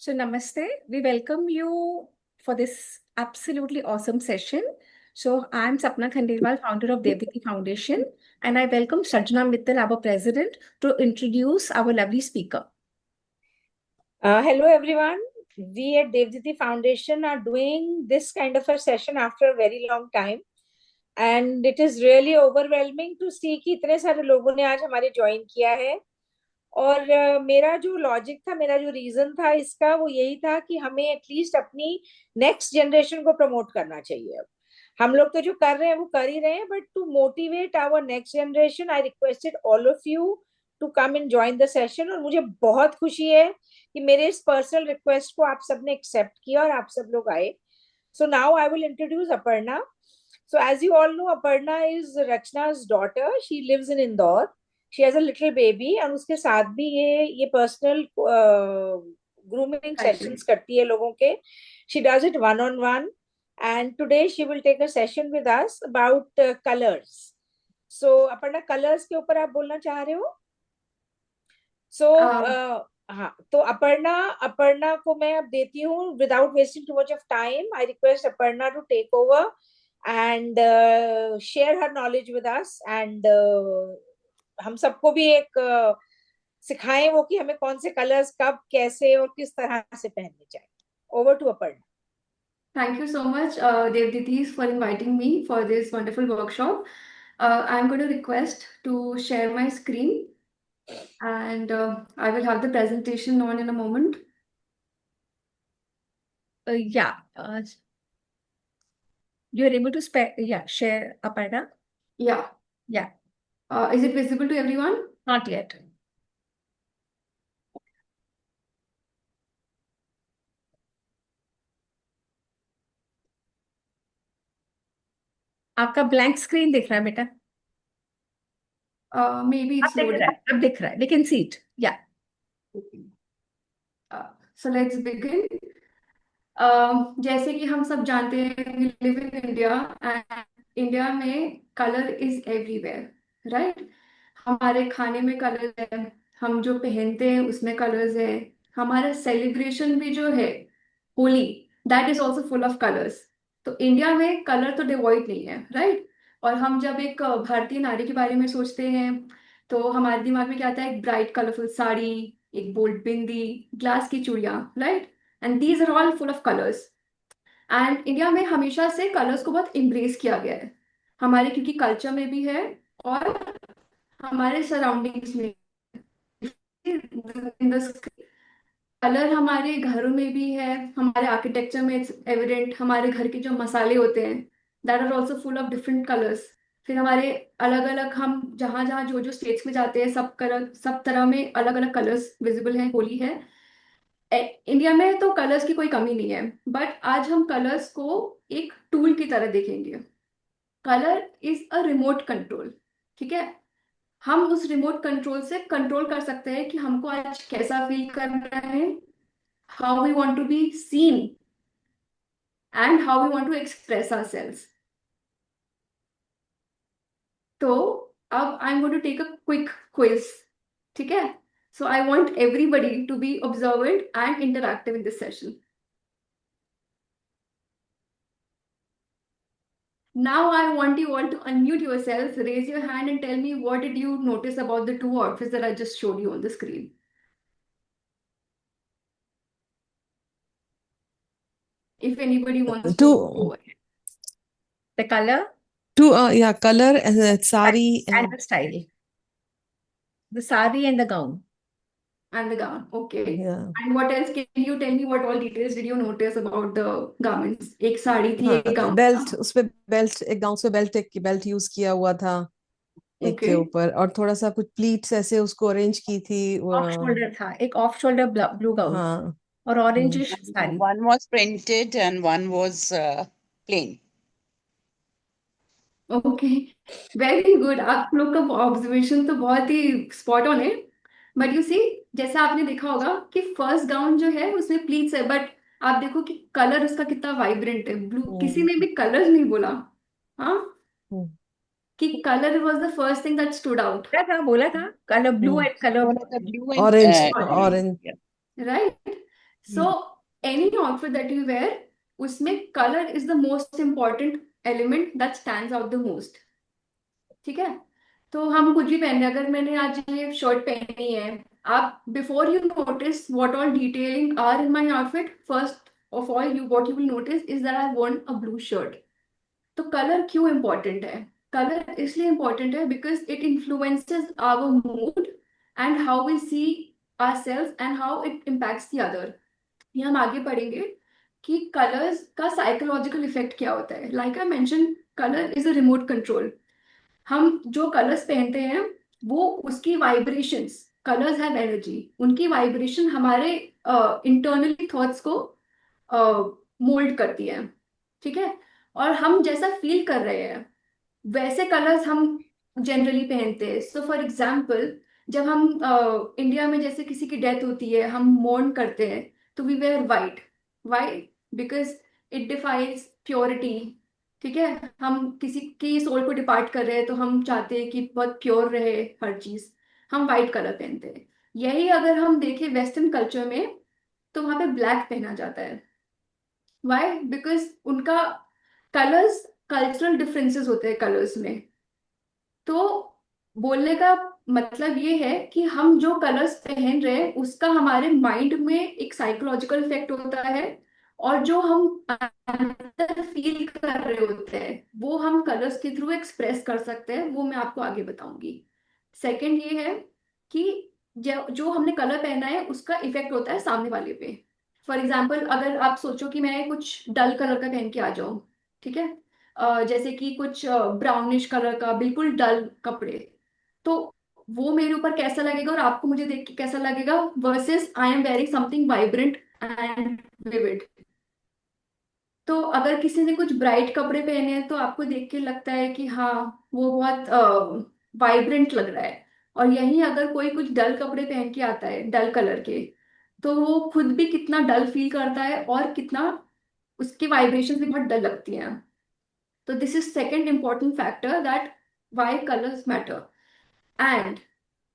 So, Namaste. We welcome you for this absolutely awesome session. So, I'm Sapna Khandelwal, founder of Devditi Foundation, and I welcome Sajna Mittal, our president, to introduce our lovely speaker. Hello, everyone. We at Devditi Foundation are doing this kind of a session after a very long time. And it is really overwhelming to see कि इतने सारे लोगों ने आज हमारे join किया है। और मेरा जो लॉजिक था, मेरा जो रीजन था इसका, वो यही था कि हमें एटलीस्ट अपनी नेक्स्ट जनरेशन को प्रमोट करना चाहिए। अब हम लोग तो जो कर रहे हैं वो कर ही रहे हैं, but to motivate our next generation I requested all of you to come and join the session. और मुझे बहुत खुशी है कि मेरे इस पर्सनल रिक्वेस्ट को आप सबने एक्सेप्ट किया और आप सब लोग आए। So now I will introduce Aparna. So as you all know, Aparna is Rachna's daughter. She lives in Indore. She has a little baby, and उसके साथ भी ये personal grooming sessions करती है लोगों के. She does it one on one, and today she will take a session with us about colors. So Aparna, colors के ऊपर आप बोलना चाह रहे हो? So हाँ, तो अपर्णा को मैं अब देती हूँ. Without wasting too much of time, I request Aparna to take over and share her knowledge with us, and हम सबको भी एक सिखाएं वो कि हमें कौन से कलर्स कब कैसे और किस तरह से पहनने चाहिए. Over to Aparna. Thank you so much, Devditis, for inviting me for this wonderful workshop. I'm going to request to share my screen, and I will have the presentation on in a moment. You're able to share, Aparna? Yeah. Yeah. Is it visible to everyone? Not yet. आपका blank screen दिख रहा है बेटा? Maybe it's loaded. अब दिख रहा है. We can see it. Yeah. So let's begin. जैसे कि हम सब जानते हैं, we live in India, and India में कलर इज एवरीवेयर, राइट? हमारे खाने में कलर है, हम जो पहनते हैं उसमें कलर्स है, हमारा सेलिब्रेशन भी जो है Holi, that is also full of colours. तो इंडिया में कलर तो डिवॉइड नहीं है, राइट? और हम जब एक भारतीय नारी के बारे में सोचते हैं तो हमारे दिमाग में क्या आता है? एक ब्राइट कलरफुल साड़ी, एक बोल्ड बिंदी, ग्लास की चूड़ियां, right? And these are all full of colours. And India में हमेशा से कलर्स को बहुत इम्ब्रेस किया गया है, हमारे क्योंकि कल्चर में भी है और हमारे सराउंडिंग्स में. कलर हमारे घरों में भी है, हमारे आर्किटेक्चर में इट्स एविडेंट. हमारे घर के जो मसाले होते हैं that are also full of different colours. फिर हमारे अलग अलग, हम जहाँ जहाँ जो जो स्टेट्स में जाते हैं सब तरह में अलग अलग कलर्स विजिबल हैं. होली है, इंडिया में तो कलर्स की कोई कमी नहीं है, बट आज हम कलर्स को एक टूल की तरह देखेंगे. Colour is a remote control, ठीक है? हम उस रिमोट कंट्रोल से कंट्रोल कर सकते हैं कि हमको आज कैसा फील करना है, how we want to be seen, and how we want to express ourselves. तो अब I am going to take a quick quiz, ठीक है? So I want everybody to be observant and interactive in this session. Now I want you all to unmute yourselves, raise your hand and tell me what did you notice about the two outfits that I just showed you on the screen. If anybody wants to go ahead. The color? Color, sari and the style. The sari and the gown. And the gown, okay. Yeah. And what else? Can you tell me what all details did you notice about the garments? एक साड़ी थी, एक gown belt, उसपे belt, एक gown से belt, एक belt use किया हुआ था एक के ऊपर, और थोड़ा सा कुछ प्लीट्स ऐसे उसको अरेंज की थी. ऑफ शोल्डर था, एक ऑफ शोल्डर ब्लू गाउन. हाँ. और orange sari. One was printed and one was plain. Okay, very good. आप लोग का ऑब्जर्वेशन तो बहुत ही स्पॉट ऑन है. बट यू सी, जैसा आपने देखा होगा कि फर्स्ट गाउन जो है उसमें प्लीट्स है, बट आप देखो कि कलर उसका कितना वाइब्रेंट है, ब्लू. किसी ने भी कलर नहीं बोला, हाँ, कि colour was the first thing that stood out. क्या था? बोला था colour blue and colour orange, right. So any outfit that you wear, उसमें color is the most important element that stands out the most. ठीक है? तो हम कुछ भी पहने, अगर मैंने आज ये शर्ट पहनी है, आप before you notice what all detailing are in my outfit, first of all you what you will notice is that I want a blue shirt. तो कलर क्यों इम्पोर्टेंट है? कलर इसलिए इम्पोर्टेंट है because it influences our mood and how we see ourselves and how it impacts the other. ये हम आगे पढ़ेंगे कि कलर्स का साइकोलॉजिकल इफेक्ट क्या होता है. Like I mention, colour is a remote control. हम जो कलर्स पहनते हैं वो उसकी वाइब्रेशंस, कलर्स हैव एनर्जी, उनकी वाइब्रेशन हमारे इंटरनली थॉट्स को मोल्ड करती है. ठीक है? और हम जैसा फील कर रहे हैं वैसे कलर्स हम जनरली पहनते हैं. सो फॉर एग्जाम्पल, जब हम इंडिया में जैसे किसी की डेथ होती है, हम मोर्न करते हैं, तो we wear white. Why? Because it defines purity. ठीक है? हम किसी की सोल को डिपार्ट कर रहे हैं तो हम चाहते हैं कि बहुत प्योर रहे हर चीज, हम वाइट कलर पहनते हैं. यही अगर हम देखें वेस्टर्न कल्चर में, तो वहां पे ब्लैक पहना जाता है. वाई? बिकॉज उनका कलर्स, कल्चरल डिफरेंसेस होते हैं कलर्स में. तो बोलने का मतलब ये है कि हम जो कलर्स पहन रहे हैं उसका हमारे माइंड में एक साइकोलॉजिकल इफेक्ट होता है, और जो हम अंदर फील कर रहे होते हैं वो हम कलर्स के थ्रू एक्सप्रेस कर सकते हैं. वो मैं आपको आगे बताऊंगी. सेकंड ये है कि जो हमने कलर पहना है उसका इफेक्ट होता है सामने वाले पे. फॉर एग्जाम्पल, अगर आप सोचो कि मैं कुछ डल कलर का पहन के आ जाऊं, ठीक है, जैसे कि कुछ ब्राउनिश कलर का बिल्कुल डल कपड़े, तो वो मेरे ऊपर कैसा लगेगा और आपको मुझे देख के कैसा लगेगा, versus I am wearing something vibrant and vivid. तो अगर किसी ने कुछ ब्राइट कपड़े पहने हैं तो आपको देख के लगता है कि हाँ, वो बहुत वाइब्रेंट लग रहा है. और यहीं अगर कोई कुछ डल कपड़े पहन के आता है, डल कलर के, तो वो खुद भी कितना डल फील करता है और कितना उसकी वाइब्रेशन भी बहुत डल लगती हैं. So this is second important factor that why colors matter. And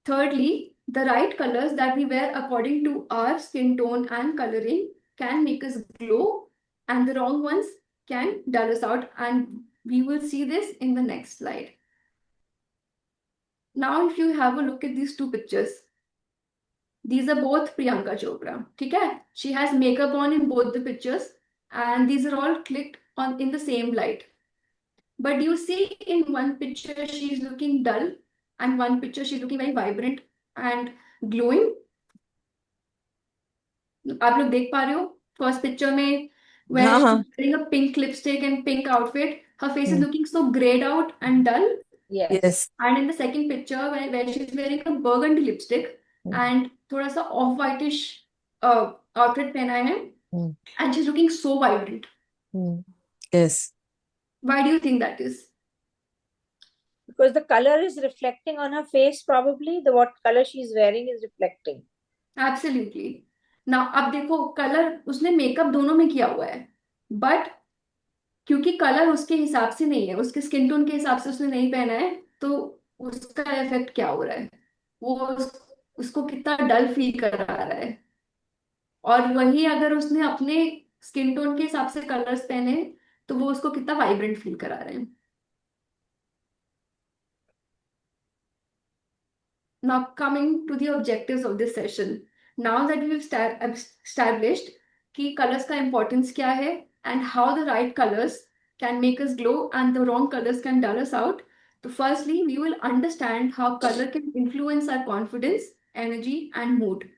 thirdly, the right colors that we wear according to our skin tone and coloring can make us glow, and the wrong ones can dull us out. And we will see this in the next slide. Now, if you have a look at these two pictures, these are both Priyanka Chopra. Okay? She has makeup on in both the pictures, and these are all clicked on in the same light. But you see, in one picture she's looking dull, and one picture she's looking very vibrant and glowing. आप लोग देख पा रहे हो? First picture में, where हाँ she's हाँ. wearing a pink lipstick and pink outfit, her face is hmm. looking so grayed out and dull. Yes. Yes. And in the second picture, where she's wearing a burgundy lipstick and थोड़ा सा off whitish outfit पहना है, and she's looking so vibrant. Yes. Why do you think that is? Because the color is reflecting on her face, probably. The what color she's wearing is reflecting. Absolutely. ना अब देखो, colour उसने makeup दोनों में किया हुआ है, but क्योंकि कलर उसके हिसाब से नहीं है, उसके स्किन टोन के हिसाब से उसने नहीं पहना है, तो उसका इफेक्ट क्या हो रहा है, वो उसको कितना डल फील करा रहा है. और वही अगर उसने अपने स्किन टोन के हिसाब से कलर्स पहने तो वो उसको कितना वाइब्रेंट फील करा रहे हैं. Now, coming to the objectives of this session. Now that we've established कि colors का importance क्या है and how the right colors can make us glow and the wrong colors can dull us out. So firstly, we will understand how color can influence our confidence, energy, and mood.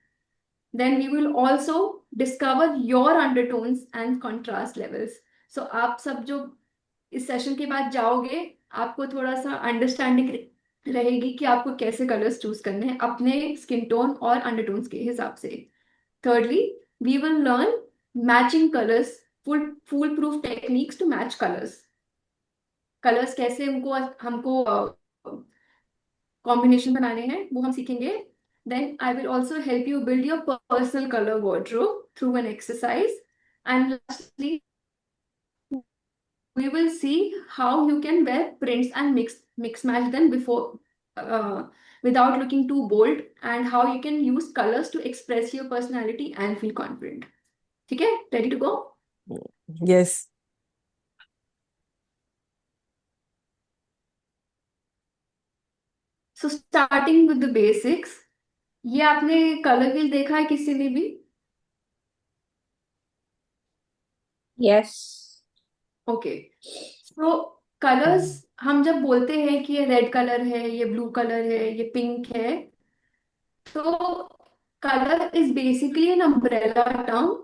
Then we will also discover your undertones and contrast levels. So आप सब जो इस session के बाद जाओगे, आपको थोड़ा सा अंडरस्टैंडिंग रहेगी कि आपको कैसे कलर्स चूज करने हैं अपने स्किन टोन और अंडरटोन्स के हिसाब से. Thirdly, we will learn matching colors, foolproof techniques to match colours. Colours कैसे उनको हमको कॉम्बिनेशन बनाने हैं वो हम सीखेंगे. Then I will also help you build your personal color wardrobe through an exercise. And lastly, we will see how you can wear prints and mix match them before without looking too bold, and how you can use colors to express your personality and feel confident. ठीक है, ready to go? Yes. So starting with the basics, ये आपने colour wheel देखा है किसी ने भी? Yes. Okay, सो colours हम जब बोलते हैं कि ये रेड कलर है, ये ब्लू कलर है, ये पिंक है, तो colour is basically an umbrella term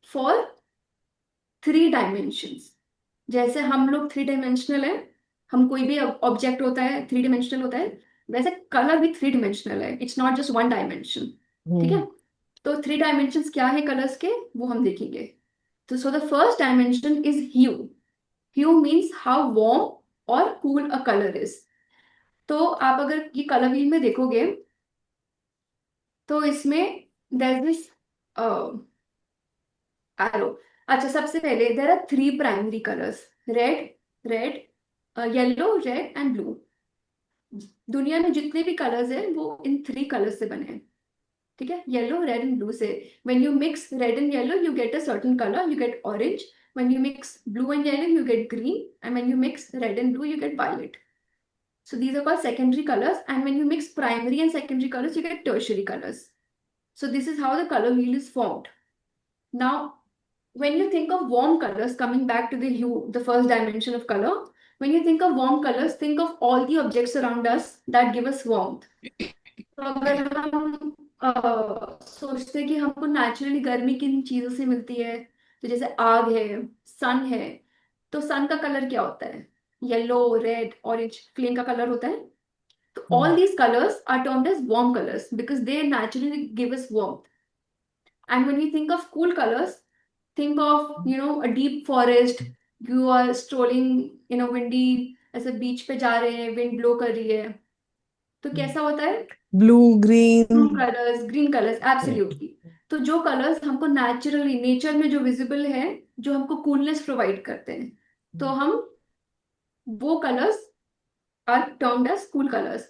for three dimensions. जैसे हम लोग थ्री डायमेंशनल है, हम कोई भी ऑब्जेक्ट होता है थ्री डायमेंशनल होता है, वैसे कलर भी थ्री डायमेंशनल है, it's not just one dimension. ठीक है, तो थ्री डायमेंशंस क्या है कलर्स के, वो हम देखेंगे। तो so the first dimension is hue. Hue means how warm और कूल अ कलर इज। तो आप अगर ये कलर व्हील में देखोगे, तो इसमें देयर दिस एरो। अच्छा, सबसे पहले there are three primary colours, red, yellow, red and blue. दुनिया में जितने भी कलर्स हैं वो इन थ्री कलर्स से बने हैं। ठीक है, येलो, रेड एंड ब्लू से। When you mix red and yellow you get a certain colour, you get orange. When you mix blue and yellow you get green, and when you mix red and blue you get violet. So these are called secondary colors, and when you mix primary and secondary colors you get tertiary colors. So this is how the color wheel is formed. Now, when you think of warm colors, coming back to the hue, the first dimension of color, when you think of warm colors, think of all the objects around us that give us warmth. तो अगर हम सोचते हैं कि हमको naturally गर्मी किन चीजों से मिलती है, तो जैसे आग है, सन है, तो सन का कलर क्या होता है? येलो, रेड, ऑरेंज फ्लेम का कलर होता है। तो all these colours are termed as warm colours because they naturally give us warmth. And when we think of cool colors, think of, a deep forest. You are strolling in a windy, ऐसे बीच पे जा रहे हैं, wind blow कर रही है, तो कैसा होता है? Blue, blue green. Colours, green colours, absolutely. तो जो कलर्स हमको नेचुरली नेचर में जो विजिबल है, जो हमको कूलनेस प्रोवाइड करते हैं, तो हम वो colours are termed as cool colours.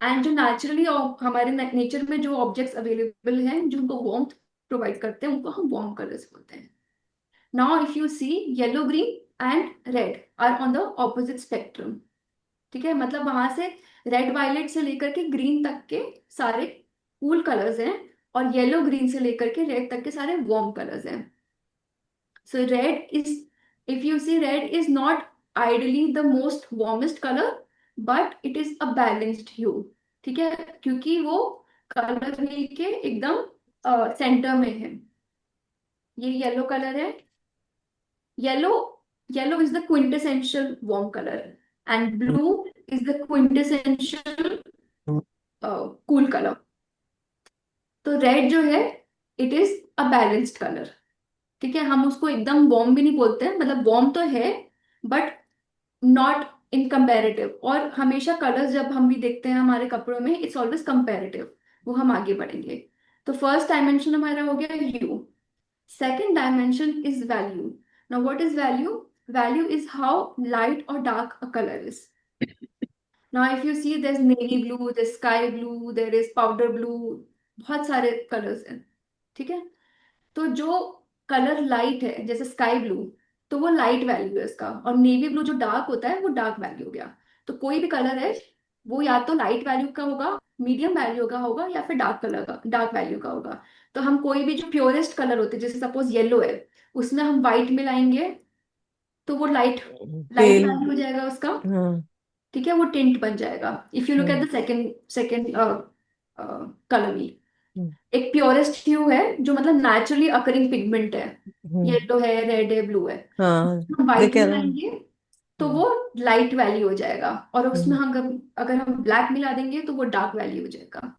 And जो नेचुरली हमारे नेचर में जो ऑब्जेक्ट्स अवेलेबल हैं जो हमको वार्मथ प्रोवाइड करते हैं, उनको हम वार्म कलर्स बोलते हैं। Now if you see, yellow, green and red are on the opposite spectrum. ठीक है, मतलब वहां से रेड वायलेट से लेकर के ग्रीन तक के सारे कूल कलर्स हैं, और येलो ग्रीन से लेकर के रेड तक के सारे वार्म कलर्स हैं। So red is, if you see, red is not ideally the most warmest colour, but it is a balanced hue. ठीक है, क्योंकि वो कलर व्हील के एकदम सेंटर में है। ये येलो कलर है। Yellow yellow is the quintessential warm colour, and blue is the quintessential cool colour. तो रेड जो है, it is a balanced colour. ठीक है, हम उसको एकदम वार्म भी नहीं बोलते हैं, मतलब वार्म तो है बट नॉट इन कंपैरेटिव। और हमेशा कलर्स जब हम भी देखते हैं हमारे कपड़ों में, इट्स ऑलवेज कंपैरेटिव। वो हम आगे बढ़ेंगे। तो फर्स्ट डायमेंशन हमारा हो गया ह्यू। Second dimension is value. Now, what is value? Value is how light or dark a color is. Now, if you see, there's navy blue, there's sky blue, there is powder blue, बहुत सारे colours हैं। ठीक है, तो जो colour light है जैसे sky blue, तो वो लाइट वैल्यू है इसका, और नेवी ब्लू जो डार्क होता है वो डार्क वैल्यू हो गया। तो कोई भी कलर है वो या तो लाइट वैल्यू का होगा, मीडियम वैल्यू का होगा, या फिर डार्क कलर का, डार्क वैल्यू का होगा। तो हम कोई भी जो प्योरेस्ट कलर होते हैं, जैसे सपोज येलो है, उसमें हम व्हाइट मिलाएंगे तो वो लाइट लाइट पेल। वैल्यू हो जाएगा उसका। हाँ। ठीक है, वो टिंट बन जाएगा। If you look at hmm, the second second colour भी, हम्म, एक प्योरेस्ट ह्यू है जो मतलब नेचुरली अकरिंग पिगमेंट है, हम्म, येलो है, रेड है, ब्लू है। हाँ। हम दे व्हाइट कह रहा हूँ। मिलाएंगे तो हम्म, वो लाइट वैल्यू हो जाएगा, और उसमें हम्म, हम अगर हम ब्लैक मिला देंगे तो वो डार्क वैल्यू हो जाएगा।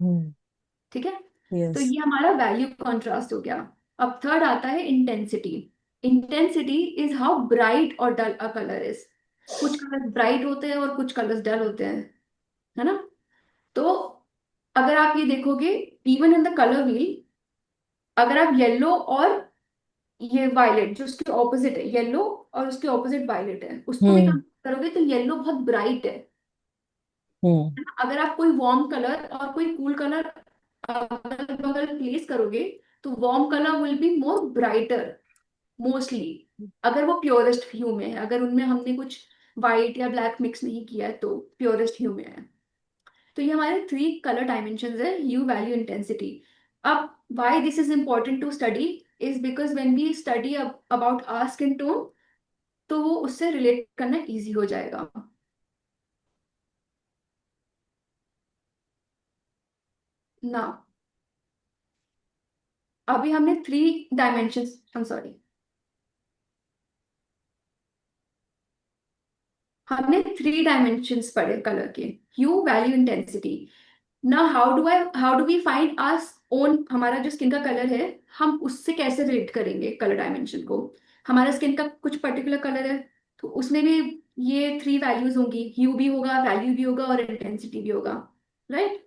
ठीक है, तो यस। ये हमारा वैल्यू कॉन्ट्रास्ट हो गया। अब थर्ड आता है intensity. Intensity is how bright और डल अ कलर इज। कुछ कलर ब्राइट होते हैं और कुछ कलर्स डल होते हैं, है ना? तो अगर आप ये देखोगे, even in the colour wheel, अगर आप येलो और ये वायलेट जो उसके ऑपोजिट है, येलो और उसके ऑपोजिट वायलेट है, उसको भी हम्म, कंपेयर करोगे तो येलो बहुत ब्राइट है। हम्म, अगर आप कोई वार्म कलर और कोई कूल कलर अगल बगल प्लेस करोगे, तो warm colour will be more brighter mostly, अगर वो प्योरेस्ट ह्यू में है, अगर उनमें हमने कुछ वाइट या ब्लैक मिक्स नहीं किया है तो प्योरेस्ट ह्यू में है। तो ये हमारे 3 कलर डायमेंशंस है, ह्यू, वैल्यू, इंटेंसिटी। अब why this is important to study is because when we study about our skin tone, तो वो उससे रिलेट करना इजी हो जाएगा। ना, अभी हमने 3 डायमेंशंस, आई एम सॉरी, हमने 3 डायमेंशंस पढ़े कलर के, ह्यू, वैल्यू, इंटेंसिटी। ना how do we find our own, हमारा जो स्किन का कलर है, हम उससे कैसे रिलेट करेंगे कलर डायमेंशन को। हमारा स्किन का कुछ पर्टिकुलर कलर है, तो उसमें भी ये 3 वैल्यूज होंगी, ह्यू भी होगा, वैल्यू भी होगा और इंटेंसिटी भी होगा, राइट।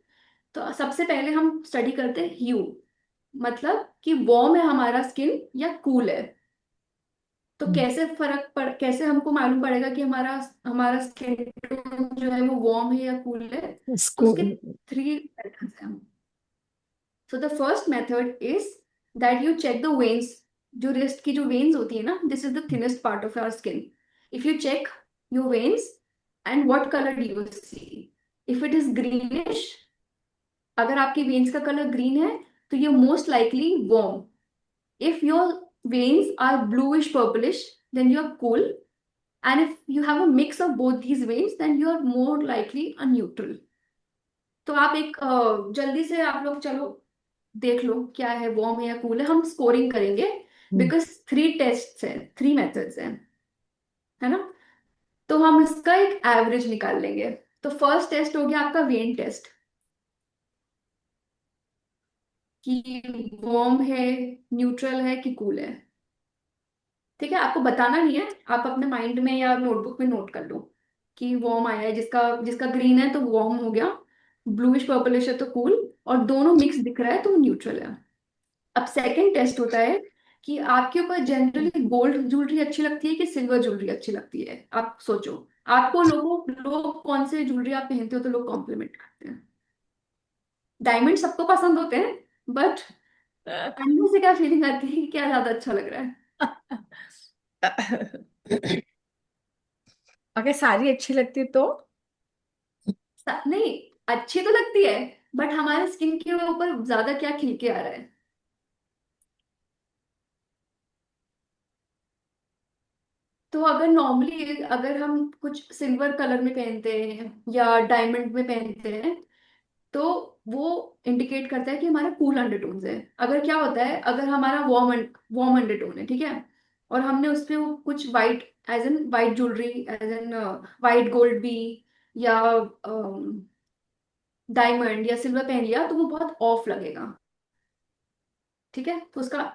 तो सबसे पहले हम स्टडी करते हैं ह्यू, मतलब कि वार्म है हमारा स्किन या कूल है। तो कैसे हमको मालूम पड़ेगा कि हमारा हमारा स्किन टोन जो है वो वार्म है या कूल है। तो इसको उसके 3 मेथड्स हैं। So the first method is that you check the veins. जो रिस्ट की जो वेन्स होती है ना, this is the thinnest part of our skin. If you check your veins and what colour do you see, if it is greenish, अगर आपकी veins का colour green है तो ये most likely warm. If your veins are bluish purplish, then you're cool. And if you have a mix of both these veins, then you're more likely a neutral. तो आप एक जल्दी से आप लोग चलो देख लो क्या है, वार्म है या कूल है, हम स्कोरिंग करेंगे। बिकॉज 3 टेस्ट हैं, 3 मेथड्स हैं, है ना। तो हम इसका एक एवरेज निकाल लेंगे। तो फर्स्ट टेस्ट हो गया आपका वेन टेस्ट, कि वार्म है, न्यूट्रल है कि कूल है। ठीक है, आपको बताना नहीं है, आप अपने माइंड में या नोटबुक में नोट कर लो कि वार्म आया है, जिसका जिसका ग्रीन है तो वार्म हो गया, ब्लूइश पर्पलिश है तो कूल, और दोनों मिक्स दिख रहा है तो न्यूट्रल है। अब सेकंड टेस्ट होता है कि आपके ऊपर जनरली गोल्ड ज्वेलरी अच्छी लगती है कि सिल्वर ज्वेलरी अच्छी लगती है। आप सोचो, आपको लोग कौन से ज्वेलरी आप पहनते हो तो लोग कॉम्प्लीमेंट करते हैं। डायमंड सबको पसंद होते हैं, बट अंदर से क्या फीलिंग आती है कि क्या ज्यादा अच्छा लग रहा है। अगर साड़ी अच्छी लगती तो नहीं, अच्छी तो लगती है, बट हमारे स्किन के ऊपर ज्यादा क्या खिल के आ रहा है। तो अगर नॉर्मली अगर हम कुछ सिल्वर कलर में पहनते हैं या डायमंड में पहनते हैं, तो वो इंडिकेट करता है कि हमारा कूल अंडरटोन्स है। अगर क्या होता है, अगर हमारा वार्म अंडरटोन है, ठीक है, और हमने उस पे वो कुछ white, as an white jewellery, as an white gold भी, या डायमंड या सिल्वर पहन लिया, तो वो बहुत ऑफ लगेगा। ठीक है, तो उसका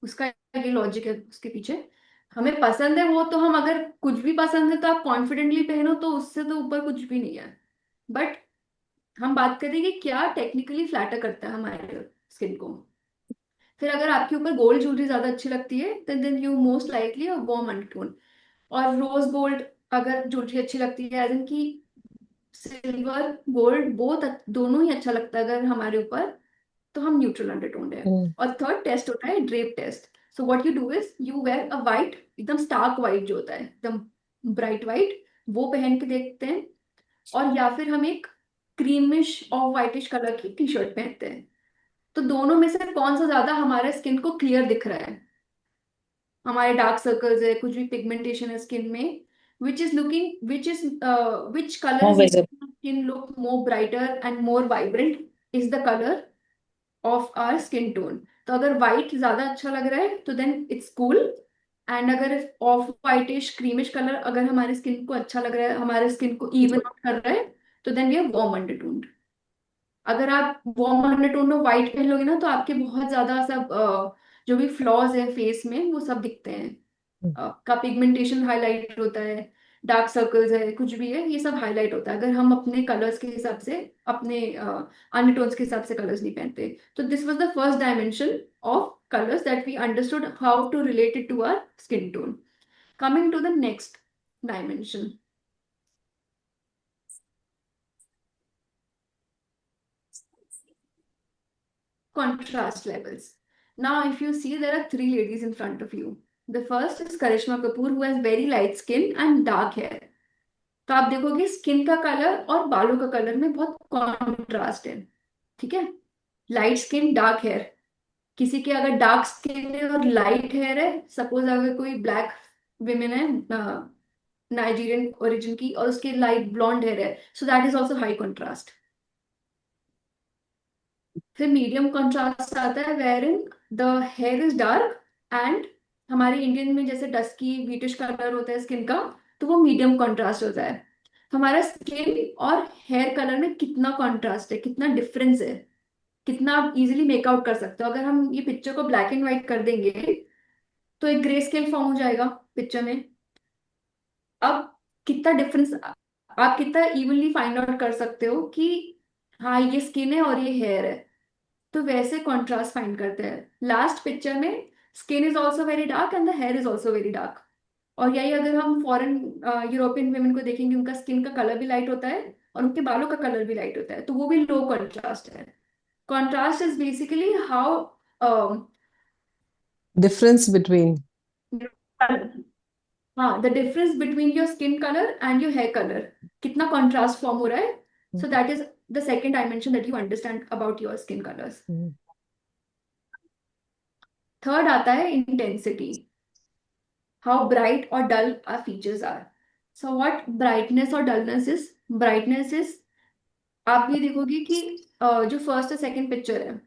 उसका ये लॉजिक है उसके पीछे। हमें पसंद है वो, तो हम अगर कुछ भी पसंद है तो आप कॉन्फिडेंटली पहनो, तो उससे तो ऊपर कुछ भी नहीं है। बट हम बात करें कि क्या टेक्निकली फ्लैटर करता है हमारे स्किन को। फिर अगर आपके ऊपर गोल्ड ज्वेलरी ज्यादा अच्छी लगती है, then you most likely a warm undertone. और रोज गोल्ड अगर ज्वेलरी अच्छी लगती है, एज इन की सिल्वर गोल्ड बोथ, दोनों ही अच्छा लगता है अगर हमारे ऊपर, तो हम न्यूट्रल अंडरटोन है। और थर्ड टेस्ट होता है drape test. So what you do is you wear a white, एकदम स्टार्क वाइट जो होता है, एकदम ब्राइट वाइट, वो पहन के देखते हैं। और या फिर हम एक क्रीमिश और वाइटिश कलर की टी शर्ट पहनते हैं। तो दोनों में से कौन सा ज्यादा हमारे स्किन को क्लियर दिख रहा है, हमारे डार्क सर्कल्स है, कुछ भी पिगमेंटेशन है स्किन में, which color More is visible. making our skin look more brighter and more vibrant is the color of our skin tone. तो अगर व्हाइट ज्यादा अच्छा लग रहा है तो देन इट्स कूल। एंड अगर ऑफ व्हाइटिश क्रीमिश कलर अगर हमारे स्किन को अच्छा लग रहा है, हमारे स्किन को इवन आउट कर रहा है, तो देन वी आर वार्म अंडरटोन्ड। अगर आप वार्म अंडरटोन में व्हाइट पहन लोगे ना, तो आपके बहुत ज्यादा सब जो भी फ्लॉज है फेस में वो सब दिखते हैं। का पिगमेंटेशन हाईलाइट होता है, डार्क सर्कल्स है, कुछ भी है, ये सब हाईलाइट होता है अगर हम अपने कलर्स के हिसाब से, अपने अंडरटोन्स के हिसाब से कलर्स नहीं पहनते। तो this was the first dimension of colours that we understood how to relate it to our skin tone. Coming to the next dimension, contrast levels. Now, if you see, there are three ladies in front of you. The first is Karishma Kapoor, who has very light skin and dark hair. तो आप देखोगे skin का colour और बालों का colour में बहुत contrast है, ठीक है। Light skin, dark hair. किसी के अगर डार्क स्किन है और लाइट हेयर है, सपोज अगर कोई ब्लैक विमेन है नाइजीरियन ओरिजिन की और उसके लाइट ब्लॉन्ड हेयर है, so that is also high contrast. फिर मीडियम कंट्रास्ट आता है where in the hair is dark and हमारे इंडियन में जैसे डस्की व्हीटिश कलर होता है स्किन का, तो वो मीडियम कंट्रास्ट होता है। हमारा स्किन और हेयर कलर में कितना कंट्रास्ट है, कितना डिफरेंस है, कितना आप इजीली मेकआउट कर सकते हो। अगर हम ये पिक्चर को ब्लैक एंड व्हाइट कर देंगे तो एक ग्रे स्केल फॉर्म हो जाएगा पिक्चर में। अब कितना डिफरेंस आप कितना इवनली फाइंड आउट कर सकते हो कि हाँ ये स्किन है और ये हेयर है। तो वैसे कॉन्ट्रास्ट फाइंड करते हैं लास्ट पिक्चर में। Skin is also very dark and the hair is also very dark. और यही अगर हम फॉरेन यूरोपियन वुमेन को देखेंगे, उनका स्किन का कलर भी लाइट होता है और उनके बालों का कलर भी लाइट होता है, तो वो भी लो कॉन्ट्रास्ट है। Contrast is basically how Difference between. हाँ, the difference between your skin colour and your hair colour, कितना कॉन्ट्रास्ट फॉर्म हो रहा है। So that is the second dimension that you understand about your skin colours. Third आता है intensity, how bright और dull are features are. So what brightness और dullness is. Brightness is, आप ये देखोगे कि जो फर्स्ट और सेकंड पिक्चर है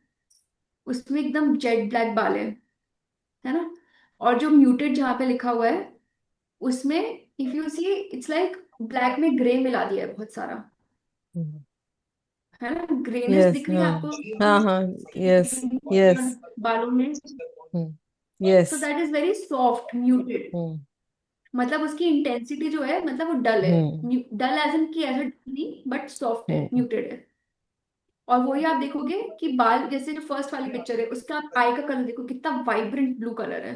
उसमें एकदम जेट ब्लैक बाल है ना। और जो म्यूटेड जहाँ पे लिखा हुआ है उसमें if you see it's like black में ग्रे मिला दिया है बहुत सारा, है ना। ग्रेनेस Yes, दिख रही है आपको हाँ, yes, yes, बालों में। yes. So that is very soft muted, मतलब उसकी इंटेंसिटी जो है मतलब वो डल है। डल एज इन की ऐसा नहीं, बट सॉफ्ट है, म्यूटेड है। और वही आप देखोगे कि बाल जैसे जो फर्स्ट वाली पिक्चर है उसका आप आई का कलर देखो कितना वाइब्रेंट ब्लू कलर है,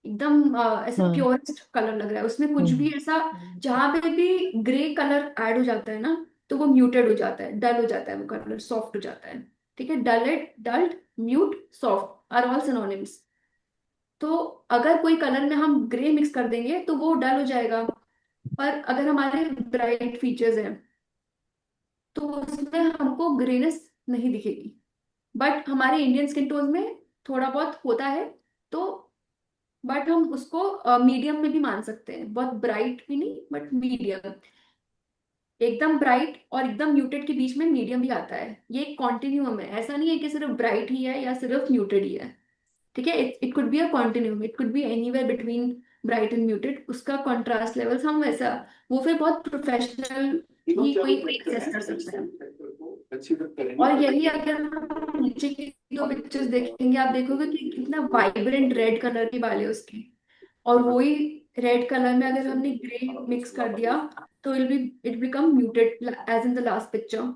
एकदम ऐसे प्योरेस्ट कलर लग रहा है। उसमें कुछ भी ऐसा जहां पे भी ग्रे कलर ऐड हो जाता है ना तो वो म्यूटेड हो जाता है, डल हो जाता है, वो कलर सॉफ्ट हो जाता है। ठीक है, dulled, dulled, mute, soft are all synonyms. तो अगर कोई कलर में हम ग्रे मिक्स कर देंगे तो वो डल हो जाएगा। पर अगर हमारे ब्राइट फीचर्स हैं तो उसमें हमको ग्रेनेस नहीं दिखेगी। बट हमारे इंडियन स्किन टोन में थोड़ा बहुत होता है, तो बट हम उसको मीडियम में भी मान सकते हैं, बहुत ब्राइट भी नहीं बट मीडियम। एकदम ब्राइट और एकदम म्यूटेड के बीच में मीडियम भी आता है। ये एक कॉन्टिन्यूम है, ऐसा नहीं है कि सिर्फ ब्राइट ही है या सिर्फ म्यूटेड ही है। ठीक है, it could be a continuum, it could be anywhere between bright and muted. उसका कॉन्ट्रास्ट लेवल्स हम वैसा वो फिर बहुत प्रोफेशनल ही कोई एक्सेस कर सकता है। और यही अगर हम नीचे की दो पिक्चर्स देखेंगे आप देखोगे कि कितना वाइब्रेंट रेड कलर की बाल है उसकी। और वही रेड कलर में अगर हमने ग्रे मिक्स कर दिया तो it become muted as in the last picture.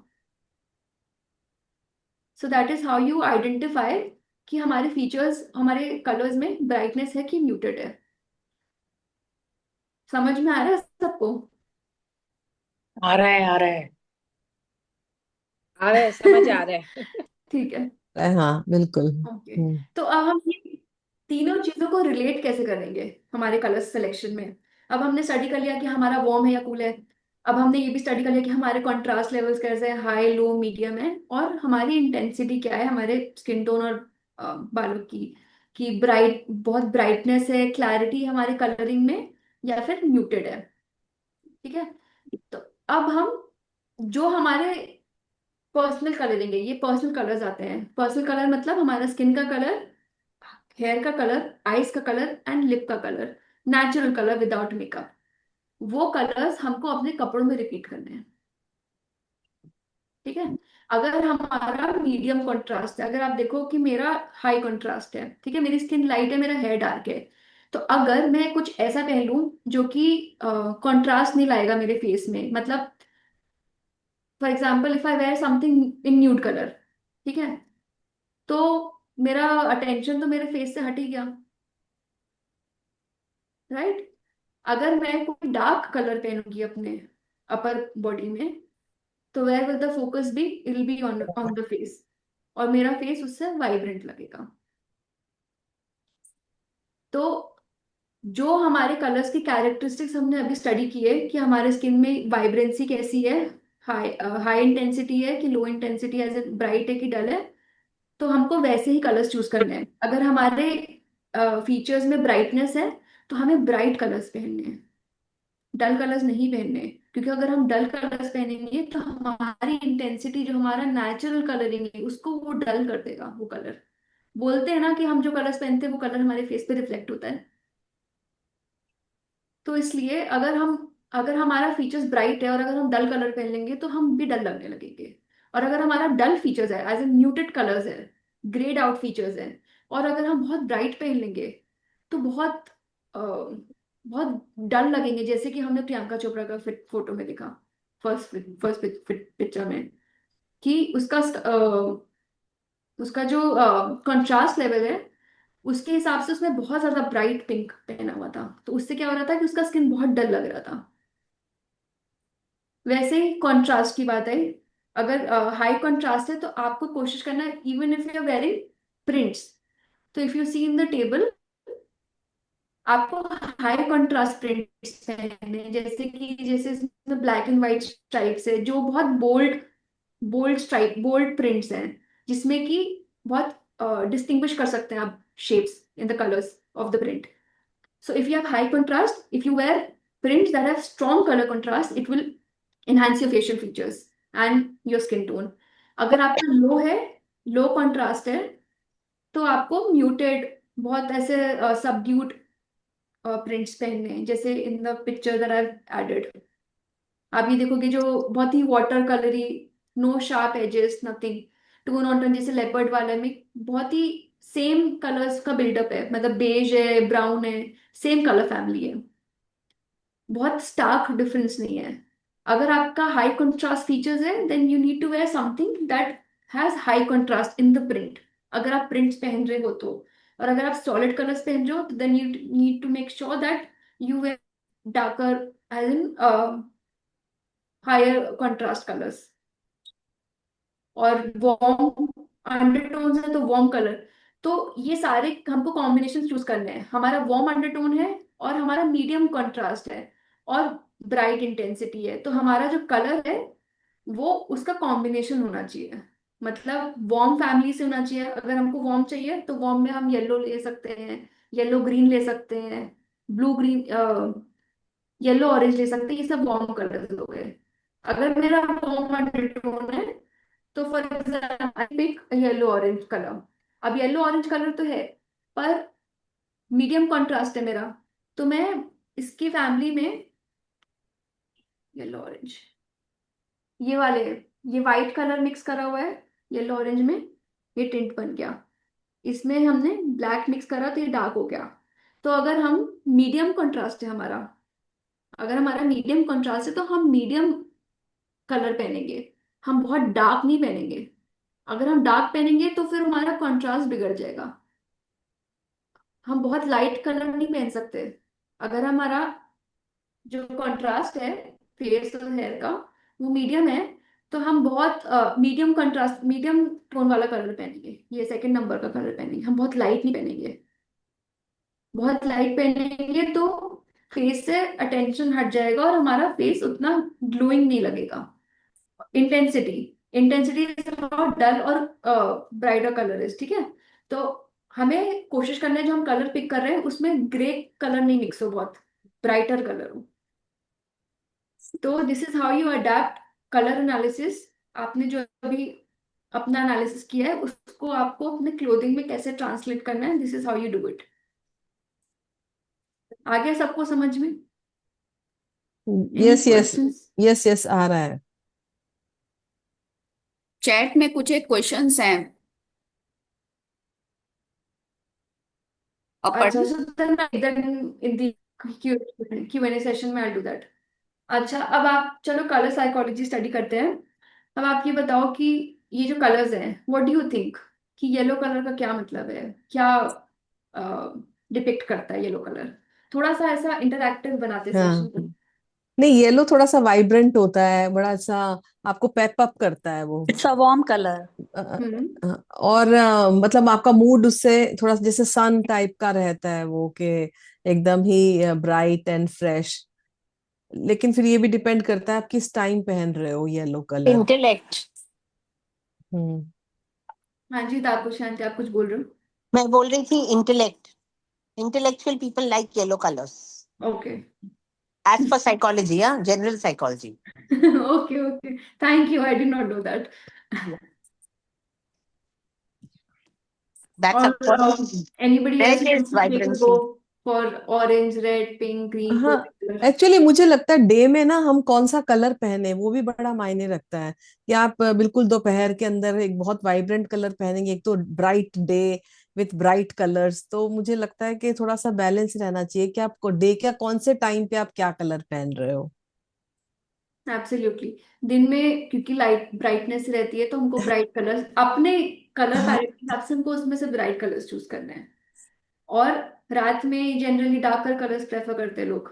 So that is how you identify कि हमारे फीचर्स हमारे कलर्स में ब्राइटनेस है कि म्यूटेड है। समझ में आ रहा है सबको? आ रहा है, आ रहा है। आ रहा है, समझ आ रहा है। ठीक है, हाँ, बिल्कुल। ओके। तो अब हम ये तीनों चीजों को रिलेट कैसे करेंगे हमारे कलर सिलेक्शन में। अब हमने स्टडी कर लिया कि हमारा वार्म है या कूल है। अब हमने ये भी स्टडी कर लिया कि हमारे कंट्रास्ट लेवल्स कैसे हैं, हाई, लो, मीडियम है, और हमारी इंटेंसिटी क्या है हमारे स्किन टोन और बालों की। कि ब्राइट, बहुत ब्राइटनेस है, क्लैरिटी हमारे कलरिंग में, या फिर म्यूटेड है। ठीक है, तो अब हम जो हमारे पर्सनल कलरिंग है, ये पर्सनल कलर्स आते हैं। पर्सनल कलर मतलब हमारा स्किन का कलर, हेयर का कलर, आईज का कलर एंड लिप का colour, natural colour without makeup. वो कलर्स हमको अपने कपड़ों में रिपीट करने हैं। ठीक है, अगर हमारा मीडियम कंट्रास्ट है, अगर आप देखो कि मेरा हाई कंट्रास्ट है, ठीक है, मेरी स्किन लाइट है, मेरा हेयर डार्क है, तो अगर मैं कुछ ऐसा पहन लूं जो कि कंट्रास्ट नहीं लाएगा मेरे फेस में, मतलब for example if I wear something in nude colour, ठीक है, तो मेरा अटेंशन तो मेरे फेस से हट ही गया, राइट। अगर मैं कोई डार्क कलर पहनूंगी अपने अपर बॉडी में तो where will the focus be, it will be on the face. और मेरा फेस उससे वाइब्रेंट लगेगा। तो जो हमारे कलर्स की कैरेक्टरिस्टिक्स हमने अभी स्टडी की है कि हमारे स्किन में वाइब्रेंसी कैसी है, हाई हाई इंटेंसिटी है कि low intensity, as a bright है कि डल है, तो हमको वैसे ही कलर्स चूज करने हैं। अगर हमारे फीचर्स में ब्राइटनेस है तो हमें ब्राइट कलर्स पहनने हैं, डल कलर्स नहीं पहनने हैं। क्योंकि अगर हम डल कलर्स पहनेंगे तो हमारी इंटेंसिटी, जो हमारा नेचुरल कलरिंग है, उसको वो डल कर देगा वो कलर। बोलते हैं ना कि हम जो कलर्स पहनते हैं वो कलर हमारे फेस पे रिफ्लेक्ट होता है। तो इसलिए अगर हमारा फीचर्स ब्राइट है और अगर हम डल कलर पहन लेंगे तो हम भी डल लगने लगेंगे। और अगर हमारा डल फीचर्स है, एज ए म्यूटेड कलर्स है, ग्रेड आउट फीचर्स है, और अगर हम बहुत ब्राइट पहन लेंगे तो बहुत डल लगेंगे। जैसे कि हमने प्रियंका चोपड़ा का फोटो में देखा, फर्स्ट फर्स्ट पिक्चर में, कि उसका जो कंट्रास्ट लेवल है, उसके हिसाब से उसने बहुत ज्यादा ब्राइट पिंक पहना हुआ था, तो उससे क्या हो रहा था कि उसका स्किन बहुत डल लग रहा था। वैसे ही कंट्रास्ट की बात है, अगर हाई कंट्रास्ट है तो आपको कोशिश करना है, even if you are wearing prints, तो if you see in the table, आपको हाई कंट्रास्ट प्रिंट्स पहनने हैं। जैसे इसमें ब्लैक एंड व्हाइट स्ट्राइप्स है, जो बहुत बोल्ड स्ट्राइप, बोल्ड प्रिंट्स हैं, जिसमें कि बहुत डिस्टिंग्विश कर सकते हैं आप shapes in the colours of the print. So if you have high contrast, if you wear prints that have strong color contrast, it will enhance your facial features and your skin tone. अगर आपका लो है, लो contrast है, तो आपको muted, बहुत ऐसे subdued prints पहनने हैं, जैसे in the picture that I added. आप ये देखोगे जो बहुत ही water coloury, no sharp edges, nothing, tone on tone, जैसे लेपर्ड वाले में बहुत ही सेम कलर्स का बिल्डअप है, मतलब बेज है, ब्राउन है, सेम कलर फैमिली है, बहुत स्टार्क डिफरेंस नहीं है। अगर आपका हाई कंट्रास्ट फीचर्स है, then you need to wear something that has high contrast in the print, अगर आप प्रिंट्स पहन रहे हो तो। और अगर आप सॉलिड कलर्स पहन रहे हो तो then you need to make sure that you wear darker, as in higher contrast colours. और वार्म अंडरटोन्स है तो वार्म कलर। तो ये सारे हमको कॉम्बिनेशन चूज करने हैं। हमारा वार्म अंडरटोन है और हमारा मीडियम कंट्रास्ट है और ब्राइट इंटेंसिटी है, तो हमारा जो कलर है वो उसका कॉम्बिनेशन होना चाहिए। मतलब वार्म फैमिली से होना चाहिए। अगर हमको वार्म चाहिए तो वार्म में हम येलो ले सकते हैं, येलो ग्रीन ले सकते हैं, ब्लू ग्रीन, येलो ऑरेंज ले सकते हैं, ये सब वार्म कलर्स हो गए। अगर मेरा वार्म अंडरटोन है तो for example I pick yellow orange colour. अब येलो ऑरेंज कलर तो है, पर मीडियम कंट्रास्ट है मेरा, तो मैं इसकी फैमिली में येलो ऑरेंज, ये वाले, ये वाइट कलर मिक्स करा हुआ है येलो ऑरेंज में, ये टिंट बन गया। इसमें हमने ब्लैक मिक्स करा तो ये डार्क हो गया। तो अगर हम मीडियम कंट्रास्ट है हमारा, अगर हमारा मीडियम कंट्रास्ट है तो हम मीडियम कलर पहनेंगे, हम बहुत डार्क नहीं पहनेंगे। अगर हम डार्क पहनेंगे तो फिर हमारा कंट्रास्ट बिगड़ जाएगा। हम बहुत लाइट कलर नहीं पहन सकते। अगर हमारा जो कंट्रास्ट है फेस और हेयर का वो मीडियम है, तो हम बहुत मीडियम कंट्रास्ट, मीडियम टोन वाला कलर पहनेंगे, ये सेकंड नंबर का कलर पहनेंगे। हम बहुत लाइट नहीं पहनेंगे। बहुत लाइट पहनेंगे तो फेस से अटेंशन हट जाएगा और हमारा फेस उतना ग्लोइंग नहीं लगेगा। इंटेंसिटी, इंटेंसिटी हाउ डल और ब्राइटर कलर इज, ठीक है। तो हमें कोशिश करना है जो हम कलर पिक कर रहे हैं उसमें ग्रे कलर नहीं मिक्स हो, बहुत ब्राइटर कलर हो। तो this is how you adapt colour analysis. आपने जो अभी अपना एनालिसिस किया है उसको आपको अपने क्लोथिंग में कैसे ट्रांसलेट करना है, this is how you do it. आ गया सबको समझ में? Any yes yes questions? Yes yes आ रहा है। चैट में कुछ एक क्वेश्चंस हैं। अच्छा, अपन so then in the Q&A session में I'll do that. अच्छा, अब आप चलो कलर साइकोलॉजी स्टडी करते हैं। अब आप ये बताओ कि ये जो कलर्स हैं, व्हाट डू यू थिंक कि येलो कलर का क्या मतलब है, क्या डिपिक्ट करता है येलो कलर? थोड़ा सा ऐसा इंटरैक्टिव बनाते हाँ सेशन को। नहीं, येलो थोड़ा सा वाइब्रेंट होता है, बड़ा सा आपको पेप अप करता है वो। It's a warm color. हम्म। और मतलब आपका मूड उससे थोड़ा जैसे सन टाइप का रहता है वो, कि एकदम ही ब्राइट एंड फ्रेश। लेकिन फिर ये भी डिपेंड करता है आप किस टाइम पहन रहे हो येलो कलर। Intellect. हम्म। हाँ जी तापस शांति, आप कुछ बोल रहे मैं बोल रही थी intellect. Intellectual people like yellow colors. हो? Okay. As per psychology, yeah, general psychology. Okay okay, thank you, I did not know that. That's और according. Anybody Red else is they will go vibrancy. for orange, red, pink, green, कोई हाँ, भी colour? Actually मुझे लगता है day में ना हम कौन सा कलर पहने वो भी बड़ा मायने रखता है। कि आप बिल्कुल दोपहर के अंदर एक बहुत वाइब्रेंट कलर पहनेंगे, एक तो bright day with bright colours, तो मुझे लगता है कि थोड़ा सा बैलेंस रहना चाहिए कि आपको डे क्या कौन से टाइम पे आप क्या कलर पहन रहे हो। एब्सोल्युटली। दिन में क्योंकि लाइट ब्राइटनेस रहती है तो हमको ब्राइट कलर्स अपने कलर पैलेट के हिसाब से हमको उसमें से ब्राइट कलर्स चूज करने हैं। और रात में जनरली डार्कर कलर्स प्रेफर करते हैं लोग।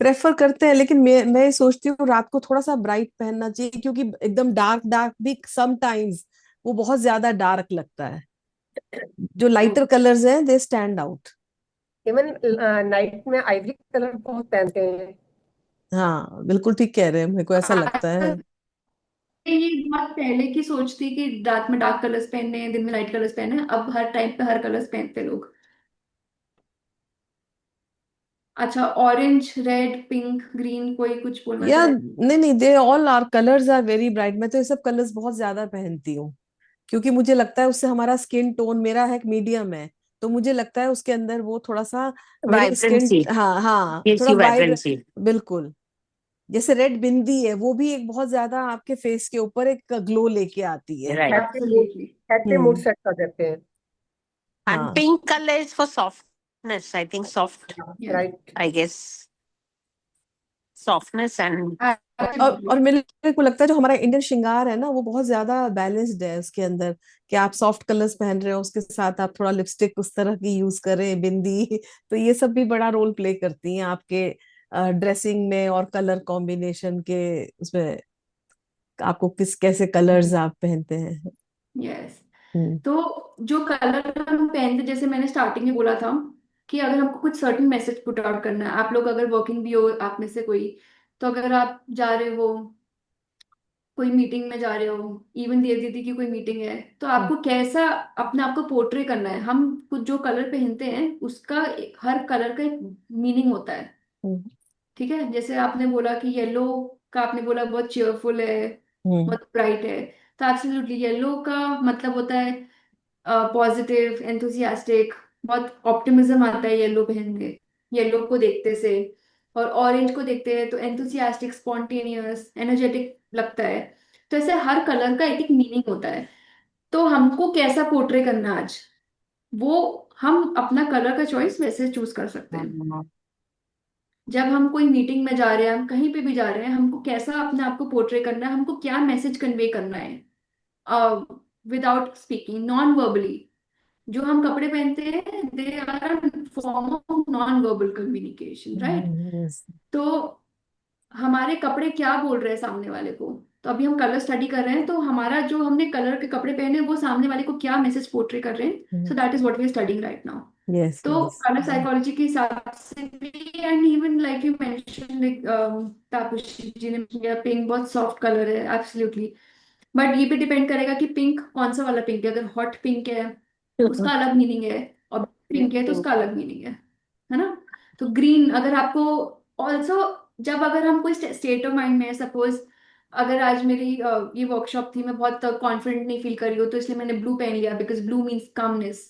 प्रेफर करते हैं, लेकिन मैं सोचती हूँ रात को थोड़ा सा ब्राइट पहनना चाहिए, क्योंकि एकदम डार्क डार्क भी सम टाइम्स वो बहुत ज्यादा डार्क लगता है। जो लाइटर कलर्स हैं they stand out. Even night में आइवरी कलर बहुत पहनते हैं। हाँ, बिल्कुल ठीक कह रहे हैं, मेरे को ऐसा लगता है। आजकल ये बहुत पहले की सोच थी कि रात में डार्क कलर्स पहनने हैं, दिन में लाइट कलर्स पहनने हैं, अब हर टाइम पे हर कलर्स पहनते हैं लोग। अच्छा, ऑरेंज, रेड, पिंक, ग्रीन, कोई कुछ बोलना या चाहे? नहीं नहीं, they all are colours are very bright. मैं तो ये सब कलर्स बहुत ज्यादा पहनती हूँ, क्योंकि मुझे लगता है उससे हमारा स्किन टोन, मेरा है मीडियम है, तो मुझे लगता है उसके अंदर वो थोड़ा सा मेरे स्किन, Vibrancy. हाँ हाँ, Gives थोड़ा you वाइब्रेंट। vibrancy. बिल्कुल। जैसे रेड बिंदी है, वो भी एक बहुत ज्यादा आपके फेस के ऊपर एक ग्लो लेके आती है। Right. एब्सोल्युटली। हैप्पी मूड हम्म। सेट कर देते हैं। And हाँ। pink color is for softness. I think soft, yes, right. I guess. Softness and और मेरे को लगता है जो हमारा इंडियन श्रृंगार है ना, वो बहुत ज्यादा बैलेंस्ड है उसके अंदर। कि आप सॉफ्ट कलर्स पहन रहे हो, उसके साथ आप थोड़ा लिपस्टिक उस तरह की यूज करें, बिंदी, तो ये सब भी बड़ा रोल प्ले करती हैं आपके ड्रेसिंग में और कलर कॉम्बिनेशन के उसमें, आपको किस कैसे कलर्स आप पहनते हैं। यस। हम्म। तो जो कलर हम पहनते, जैसे मैंने स्टार्टिंग में बोला था कि अगर हमको कुछ सर्टेन मैसेज पुट आउट करना है, आप लोग अगर वर्किंग भी हो आप में से कोई, तो अगर आप जा रहे हो कोई मीटिंग में जा रहे हो, इवन देव दीदी की कोई मीटिंग है, तो हम्म। आपको कैसा अपने आप को पोर्ट्रे करना है। हम कुछ जो कलर पहनते हैं उसका हर कलर का एक मीनिंग होता है। हम्म। ठीक है, जैसे आपने बोला कि येलो का, आपने बोला बहुत चेयरफुल है, हम्म। बहुत ब्राइट है, तो एब्सोल्युटली येलो का मतलब होता है पॉजिटिव, एंथुसियास्टिक, बहुत ऑप्टिमिज्म आता है येलो पहन के, येलो को देखते से। और ऑरेंज को देखते हैं तो एंथुसियास्टिक, स्पॉन्टेनियस, एनर्जेटिक लगता है। तो ऐसे हर कलर का एक एक मीनिंग होता है। तो हमको कैसा पोर्ट्रे करना है आज, वो हम अपना कलर का चॉइस वैसे चूज कर सकते हैं। जब हम कोई मीटिंग में जा रहे हैं, हम कहीं पे भी जा रहे हैं, हमको कैसा अपने आप को पोर्ट्रे करना है, हमको क्या मैसेज कन्वे करना है विदाउट स्पीकिंग, नॉन वर्बली। जो हम कपड़े पहनते हैं they are form of non verbal communication, right? Yes. तो हमारे कपड़े क्या बोल रहे हैं सामने वाले को। तो अभी हम कलर स्टडी कर रहे हैं, तो हमारा जो हमने कलर के कपड़े पहने हैं, वो सामने वाले को क्या मैसेज पोर्ट्रे कर रहे हैं। So that is what we are studying right now. Yes, तो yes. कलर साइकोलॉजी के हिसाब से भी, and even like you mention, like Taapsee ji ने mentioned किया, पिंक बहुत सॉफ्ट कलर है, एब्सोल्युटली। बट ये भी डिपेंड करेगा कि पिंक कौन सा वाला पिंक है। अगर हॉट पिंक है उसका अलग मीनिंग है, और पिंक है तो उसका अलग मीनिंग है ना? तो ग्रीन अगर आपको, ऑल्सो जब अगर हम कोई स्टेट ऑफ माइंड में है, सपोज अगर आज मेरी ये वर्कशॉप थी, मैं बहुत कॉन्फिडेंट नहीं फील कर रही हूँ, तो इसलिए मैंने ब्लू पहन लिया, बिकॉज ब्लू मीन्स कामनेस।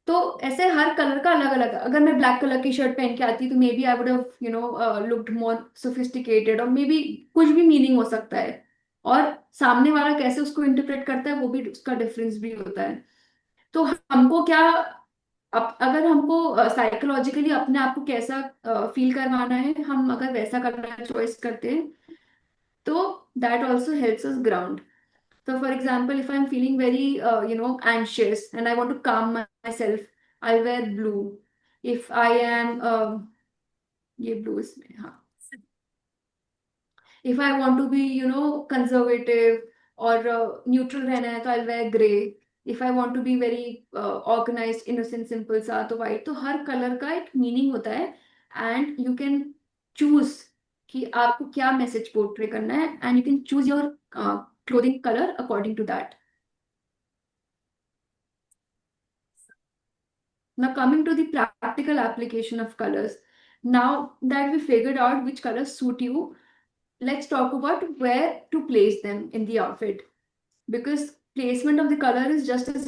तो ऐसे हर कलर का अलग अलग, अगर मैं ब्लैक कलर की शर्ट पहन के आती तो maybe I would have looked more sophisticated, और मे बी कुछ भी मीनिंग हो सकता है। और सामने वाला कैसे उसको इंटरप्रेट करता है वो भी उसका डिफरेंस भी होता है। तो हमको क्या, अगर हमको साइकोलॉजिकली अपने आप को कैसा फील करवाना है, हम अगर वैसा कलर चॉइस करते हैं, तो that also helps us ground. So, for example, if I'm feeling very, anxious and I want to calm myself, I'll wear blue. If I am, ये blue इसमें, हाँ, if I want to be conservative और neutral रहना है तो I wear grey. If I want to be very organised innocent simple सा तो white. तो हर कलर का एक मीनिंग होता है एंड यू कैन चूज कि आपको क्या मैसेज पोर्ट्रे करना है and you can choose your clothing colour according to that. Now, coming to the practical application of colors. Now that we figured out which colors suit you, let's talk about where to place them in the outfit. Because placement of the color is just as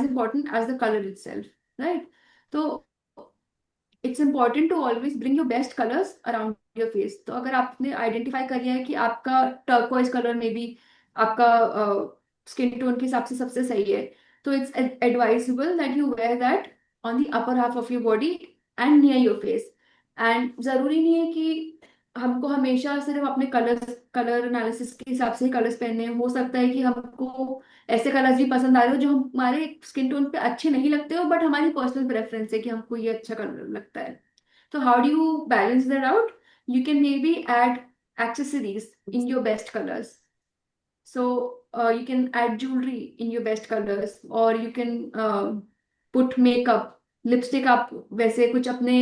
important as the color itself, right? So it's important to always bring your best colours around your face. तो अगर आपने identify कर लिया है कि आपका turquoise colour में भी आपका स्किन टोन के हिसाब से सबसे सही है, तो it's advisable that you wear that on the upper half of your body and near your face. And जरूरी नहीं है कि हमको हमेशा सिर्फ अपने कलर एनालिसिस के हिसाब से ही कलर्स पहनने हैं। हो सकता है कि हमको ऐसे कलर्स भी पसंद आ रहे हो जो हमारे स्किन टोन पे अच्छे नहीं लगते हो, बट हमारी पर्सनल प्रेफरेंस है कि हमको ये अच्छा कलर लगता है। तो how do you balance that out? You can maybe add accessories in your best colors. So you can add jewelry in your best colors, or you can put makeup, lipstick। आप वैसे कुछ अपने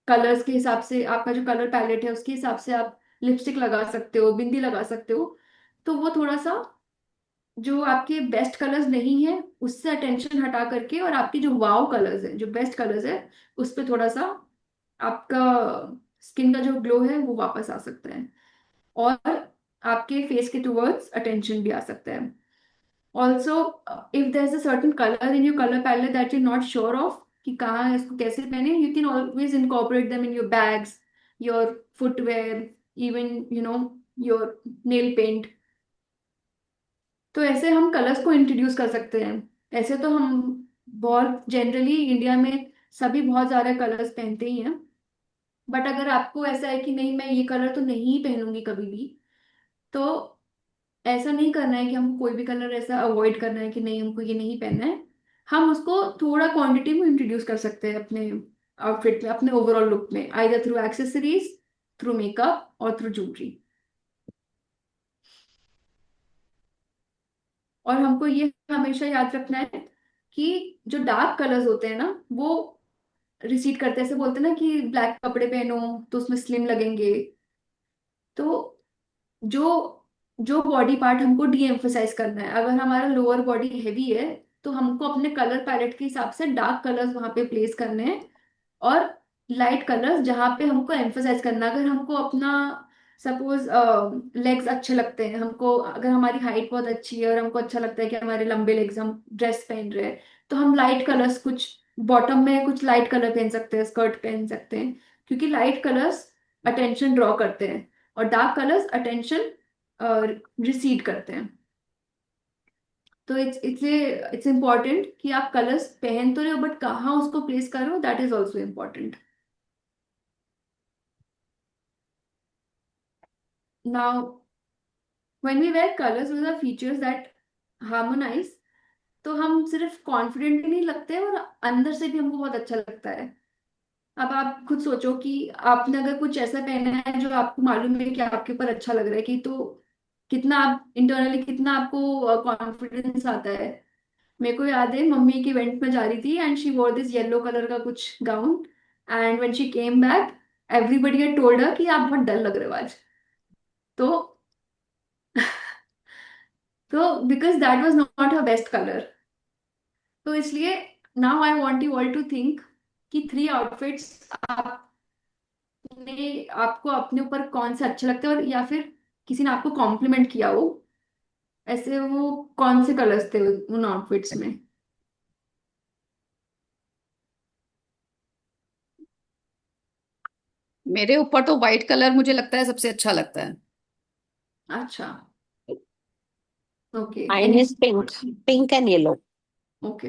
colours के हिसाब से, आपका जो colour palette है उसके हिसाब से आप लिपस्टिक लगा सकते हो, बिंदी लगा सकते हो। तो वो थोड़ा सा जो आपके बेस्ट कलर्स नहीं है उससे अटेंशन हटा करके और आपके जो वाव कलर्स है, जो बेस्ट कलर्स है, उस पे थोड़ा सा आपका स्किन का जो ग्लो है वो वापस आ सकता है और आपके फेस के टूवर्ड्स अटेंशन भी आ सकता है। Also if there is a certain colour in your colour palette that you not sure of कि कहाँ है, इसको कैसे पहने, you can always incorporate them in your bags, your footwear, even your nail paint. तो ऐसे हम कलर्स को इंट्रोड्यूस कर सकते हैं। ऐसे तो हम बहुत जनरली इंडिया में सभी बहुत सारे कलर्स पहनते ही हैं, बट अगर आपको ऐसा है कि नहीं मैं ये कलर तो नहीं पहनूंगी कभी भी, तो ऐसा नहीं करना है कि हमको कोई भी कलर ऐसा अवॉइड करना है कि नहीं हमको ये नहीं पहनना है। हम उसको थोड़ा क्वांटिटी में इंट्रोड्यूस कर सकते हैं अपने आउटफिट में, अपने ओवरऑल लुक में, either through accessories, through makeup और थ्रू ज्वेलरी। और हमको ये हमेशा याद रखना है कि जो डार्क कलर्स होते हैं ना वो रिसीड करते हैं। ऐसे बोलते हैं ना कि ब्लैक कपड़े पहनो तो उसमें स्लिम लगेंगे। तो जो जो बॉडी पार्ट हमको डी एम्फोसाइज करना है, अगर हमारा लोअर बॉडी हैवी है तो हमको अपने कलर पैलेट के हिसाब से डार्क कलर्स वहां पे प्लेस करने हैं और लाइट कलर्स जहाँ पे हमको एम्फोसाइज करना है। अगर हमको अपना सपोज लेग्स अच्छे लगते हैं, हमको अगर हमारी हाइट बहुत अच्छी है और हमको अच्छा लगता है कि हमारे लंबे लेग्स, हम ड्रेस पहन रहे हैं, तो हम लाइट कलर्स, कुछ बॉटम में कुछ लाइट कलर पहन सकते हैं, स्कर्ट पहन सकते हैं, क्योंकि लाइट कलर्स अटेंशन ड्रॉ करते हैं और डार्क कलर्स अटेंशन रिसीड करते हैं। तो इट्स इम्पॉर्टेंट कि आप कलर्स पहन तो रहे हो बट कहाँ उसको प्लेस करो, that is also important. Now when we wear colours with the features that harmonise, तो हम सिर्फ कॉन्फिडेंट नहीं लगते और अंदर से भी हमको बहुत अच्छा लगता है। अब आप खुद सोचो कि आपने अगर कुछ ऐसा पहना है जो आपको मालूम है कि आपके ऊपर अच्छा लग रहा है, कि तो कितना आप इंटरनली कितना आपको कॉन्फिडेंस आता है। मेरे को याद है मम्मी के इवेंट में जा रही थी एंड शी वोर दिस येलो कलर का कुछ gown, and when she came back everybody had told her कि आप बहुत डल लग रहे हो आज। तो तो because that was not her best colour. तो इसलिए now I want you all to think कि 3 आउटफिट्स आपने, आपको अपने ऊपर कौन से अच्छे लगते हैं, और या फिर किसी ने आपको कॉम्प्लीमेंट किया हो, ऐसे वो कौन से कलर्स थे उन आउटफिट्स में? मेरे ऊपर तो व्हाइट कलर मुझे लगता है सबसे अच्छा लगता है। अच्छा, okay. Mine is pink, pink and yellow. Okay,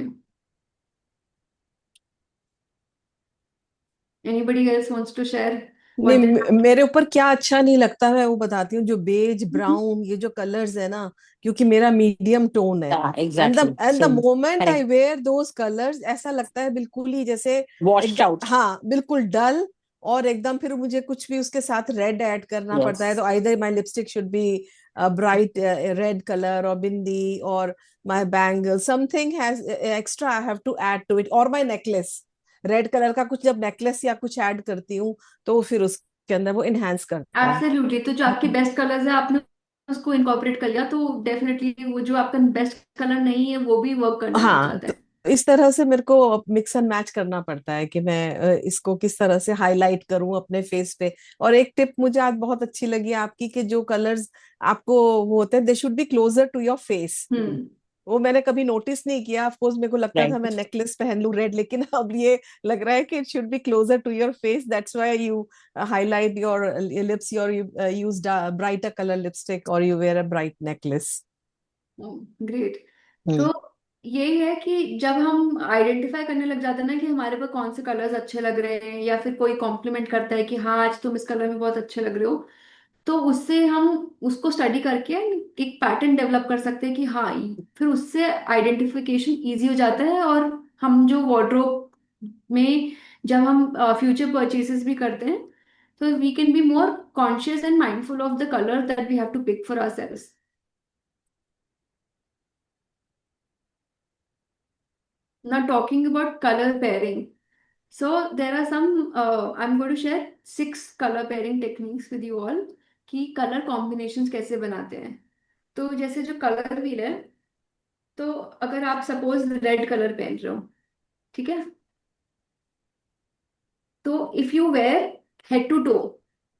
anybody else wants to share नहीं, व्हाट दे? मेरे ऊपर क्या अच्छा नहीं लगता है वो बताती हूँ। जो बेज ब्राउन ये जो कलर्स है ना, क्योंकि मेरा मीडियम टोन है, Yeah, and the exactly. And the Same. Moment I Correct. Wear those colours ऐसा लगता है बिल्कुल ही जैसे Washed out. हाँ बिल्कुल डल, और एकदम फिर मुझे कुछ भी उसके साथ रेड ऐड करना पड़ता है, Yes. तो either my lipstick should be bright red colour, और बिंदी, और my bangle something has extra I have to add to it, और माय नेकलेस रेड कलर का कुछ जब नेकलेस या कुछ ऐड करती हूँ तो फिर उसके अंदर वो इनहेंस करता है। एब्सोल्युटली। तो जो आपके बेस्ट कलर्स है आपने उसको इनकॉर्पोरेट कर लिया, तो डेफिनेटली वो जो आपका बेस्ट कलर नहीं है वो भी वर्क करने लग हाँ, जाता तो है। इस तरह से मेरे को मिक्स एंड मैच करना पड़ता है कि मैं इसको किस तरह से हाईलाइट करूं अपने फेस पे। और एक टिप मुझे आज बहुत अच्छी लगी आपकी, कि जो कलर्स आपको वो होते हैं they should be closer to your face. Hmm. वो मैंने कभी नोटिस नहीं किया, ऑफ कोर्स मेरे को लगता था मैं Right. नेकलेस पहन लूं रेड, लेकिन अब ये लग रहा है कि it should be closer to your face, that's why you highlight your lips, your you use brighter colour lipstick, और you wear a bright necklace. Great. Hmm. तो यही है कि जब हम आइडेंटिफाई करने लग जाते हैं ना कि हमारे पर कौन से कलर्स अच्छे लग रहे हैं, या फिर कोई कॉम्प्लीमेंट करता है कि हाँ आज तुम इस कलर में बहुत अच्छे लग रहे हो, तो उससे हम उसको स्टडी करके एक पैटर्न डेवलप कर सकते हैं कि हाँ, फिर उससे आइडेंटिफिकेशन इजी हो जाता है। और हम जो वार्डरोब में जब हम फ्यूचर परचेसेस भी करते हैं, तो we can be more conscious and mindful of the colour that we have to pick for ourselves. Now talking about color pairing. So there are some, I'm going to share 6 color pairing techniques with you all कि colour combinations कैसे बनाते हैं। तो जैसे जो colour wheel है, तो अगर आप सपोज रेड कलर पहन रहे हो, ठीक है, तो if you wear head to toe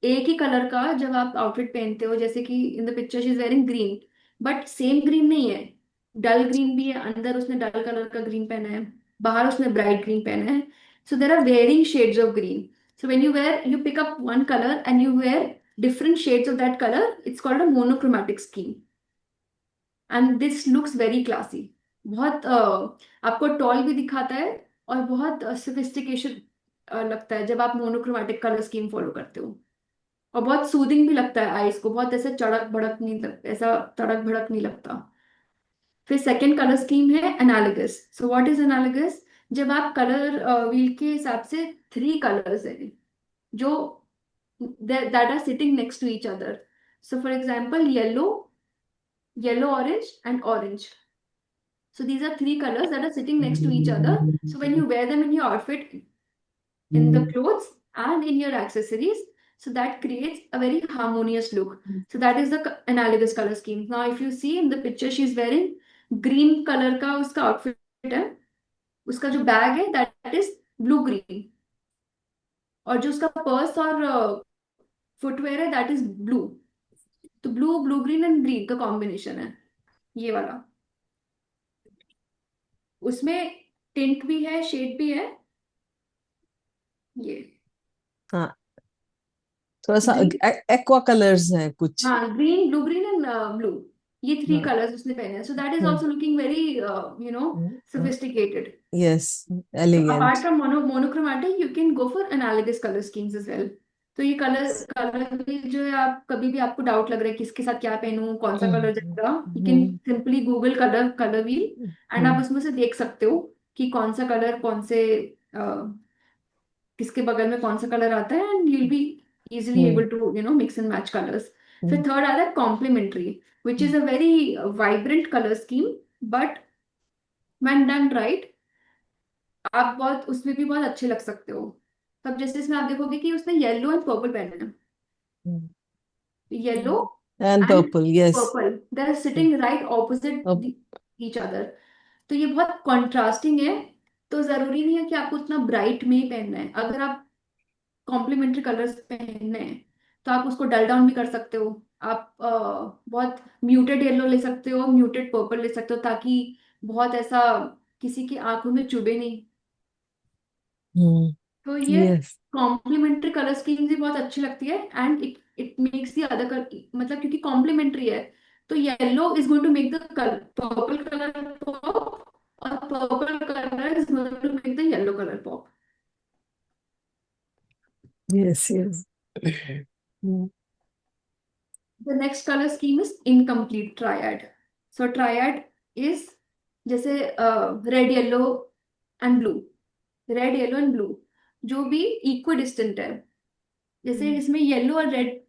एक ही कलर का जब आप आउटफिट पहनते हो, जैसे कि इन the picture she is wearing green, but same green नहीं है, डल ग्रीन भी है, अंदर उसने डल कलर का ग्रीन पहना है, बाहर उसने ब्राइट ग्रीन पहना है। So there are wearing shades of green. So when you pick up one colour and you wear different shades of that color, it's called a monochromatic scheme, and this looks very classy। बहुत आपको toll भी दिखाता है, और बहुत sophistication लगता है जब आप मोनोक्रोमेटिक कलर स्कीम फॉलो करते हो। और बहुत सूदिंग भी लगता है आईज को, बहुत ऐसे चड़क भड़क नहीं ऐसा तड़क भड़क नहीं लगता। फिर सेकंड कलर स्कीम है एनालिगस। So what is एनालिगस? जब आप कलर व्हील के हिसाब से 3 कलर्स हैं जो that are sitting next to each other. So for example yellow, yellow orange and orange. So these are 3 colors that are sitting next to each other. So when you wear them in your outfit, in the clothes and in your accessories, so that creates a very harmonious look. So that is the analogous color scheme. Now if you see in the picture, she's wearing green color का उसका outfit है, उसका जो bag है that is blue green, और जो उसका purse और फुटवेयर है that is blue। तो blue blue green and green का कॉम्बिनेशन है ये वाला। उसमें टिंट भी है, शेड भी है ये। हाँ, थोड़ा सा ग्रीन, एक्वा कलर्स हैं कुछ। हाँ, green, blue green and blue, ये 3 कलर्स हाँ। उसने पहने हैं। So that is also looking very sophisticated। Yes, So elegant. apart from monochromatic, you can go for analogous color schemes as well। तो ये कलर कलर भी जो है, आप कभी भी आपको डाउट लग रहा है किसके साथ क्या पहनूं, कौन सा कलर जाएगा, you can simply Google colour colour wheel and आप उसमें से देख सकते हो कि कौन सा कलर कौन से किसके बगल में कौन सा कलर आता है, and you'll be easily able to mix and match colors। फिर थर्ड आता है complementary, which is a very vibrant color scheme, but when done right, आप बहुत उसमें भी बहुत अच्छे लग सकते हो। तब जैसे इसमें आप देखोगे कि उसने येलो एंड पर्पल पहना है, yellow and and purple, yes. Purple, they are sitting right opposite each other. तो ये बहुत कॉन्ट्रास्टिंग है। तो जरूरी नहीं है कि आपको उतना ब्राइट में ही पहनना है। अगर आप कॉम्प्लीमेंट्री कलर्स पहनने हैं तो आप उसको डल डाउन भी कर सकते हो। आप बहुत म्यूटेड येलो ले सकते हो, म्यूटेड पर्पल ले सकते हो, ताकि बहुत ऐसा किसी की आंखों में चुभे नहीं। तो ये यस। कॉम्प्लीमेंट्री कलर स्कीम भी बहुत अच्छी लगती है, and it it makes the other colour, मतलब क्योंकि कॉम्प्लीमेंट्री है, तो yellow is going to make the purple colour pop, और purple colour is going to make the yellow colour pop. Yes, yes. The next color scheme is incomplete triad. So triad is जैसे red yellow and blue, red yellow and blue जो भी equidistant है। जैसे इसमें yellow और red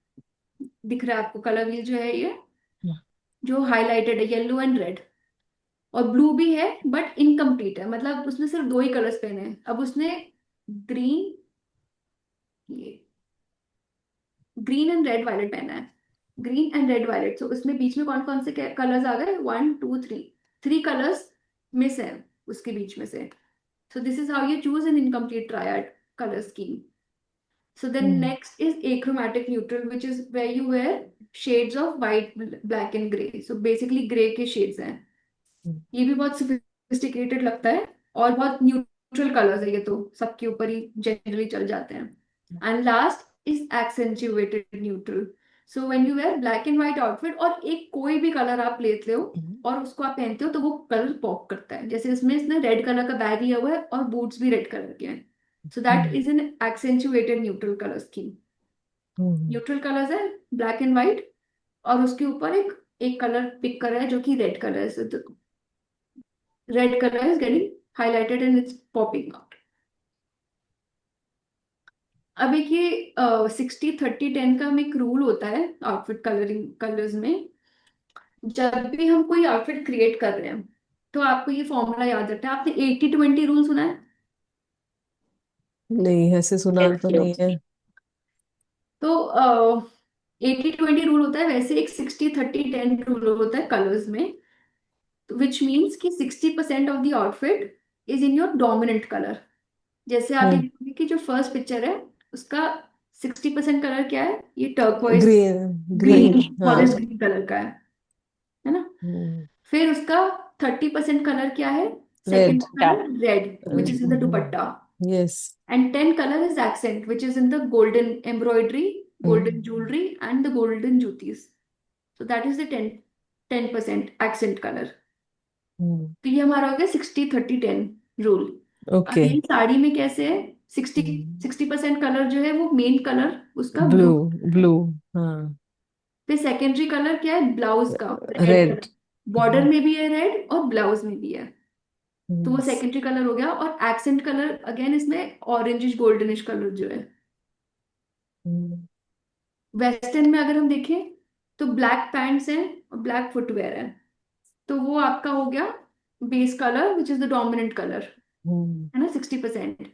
दिख रहा है आपको, कलर व्हील जो है ये जो हाईलाइटेड है, येलो एंड रेड। और ब्लू भी है बट इनकम्प्लीट है, मतलब उसने सिर्फ दो ही कलर्स पहने हैं। अब उसने ग्रीन, ये ग्रीन एंड रेड वायलेट पहना है, ग्रीन एंड रेड वायलेट। तो उसमें बीच में कौन कौन से कलर्स आ गए, 1 2 3, 3 कलर्स मिस है उसके बीच में से। So this is how you choose an incomplete triad color scheme. So then next is achromatic neutral, which is where you wear shades of white, black and gray. So basically gray के shades हैं। ये भी बहुत sophisticated लगता है और बहुत neutral colors है, ये तो सबके ऊपर ही generally चल जाते हैं। And last is accentuated neutral. So when you wear black and white outfit और एक कोई भी कलर आप लेते हो और उसको आप पहनते हो तो वो कलर पॉप करता है। जैसे इसमें इसने रेड कलर का बैग लिया हुआ है और बूट्स भी रेड कलर के हैं। So that is an accentuated neutral colour scheme. Neutral colours है ब्लैक एंड व्हाइट और उसके ऊपर एक एक कलर पिक करा है जो कि रेड कलर है। So red colour is getting highlighted and it's popping out. अब एक ये 60 30 10 का एक रूल होता है आउटफिट कलरिंग कलर्स में। जब भी हम कोई आउटफिट क्रिएट कर रहे हैं तो आपको ये फॉर्मूला याद रखना है। आपने 80 20 रूल सुना है? नहीं, ऐसे सुना तो नहीं है। तो 80 20 रूल होता है, वैसे एक 60 30 10 रूल होता है कलर्स में। विच मीन्स कि 60% of the outfit is in your dominant colour. जैसे आप हम्म। देखोगे कि जो फर्स्ट पिक्चर है उसका 60% कलर क्या है, ये टर्कोइज ग्रीन। ग्रीन, ग्रीन, हाँ। फॉरेस्ट ग्रीन कलर का है ना। हम्म। फिर उसका 30% कलर क्या है, red. Second colour red which is in the dupatta. Yes. And 10 color is accent, which is in the golden embroidery, golden jewelry, and the golden jutis. So that is the 10% accent color. तो ये हमारा हो गया 60 30 10 rule. अब okay. ये साड़ी में कैसे है, 60% कलर जो है वो मेन कलर उसका ब्लू। ब्लू। ब्लू, हाँ। फिर सेकेंडरी कलर क्या है, ब्लाउज का रेड रेड। कलर। बॉर्डर में भी है रेड और ब्लाउज में भी है, तो वो सेकेंडरी कलर हो गया। और एक्सेंट कलर अगेन इसमें ऑरेंजिश गोल्डनिश कलर जो है। वेस्टर्न में अगर हम देखें तो ब्लैक पैंट्स हैं और ब्लैक फुटवेयर है, तो वो आपका हो गया base colour which is the dominant colour, है ना, 60%।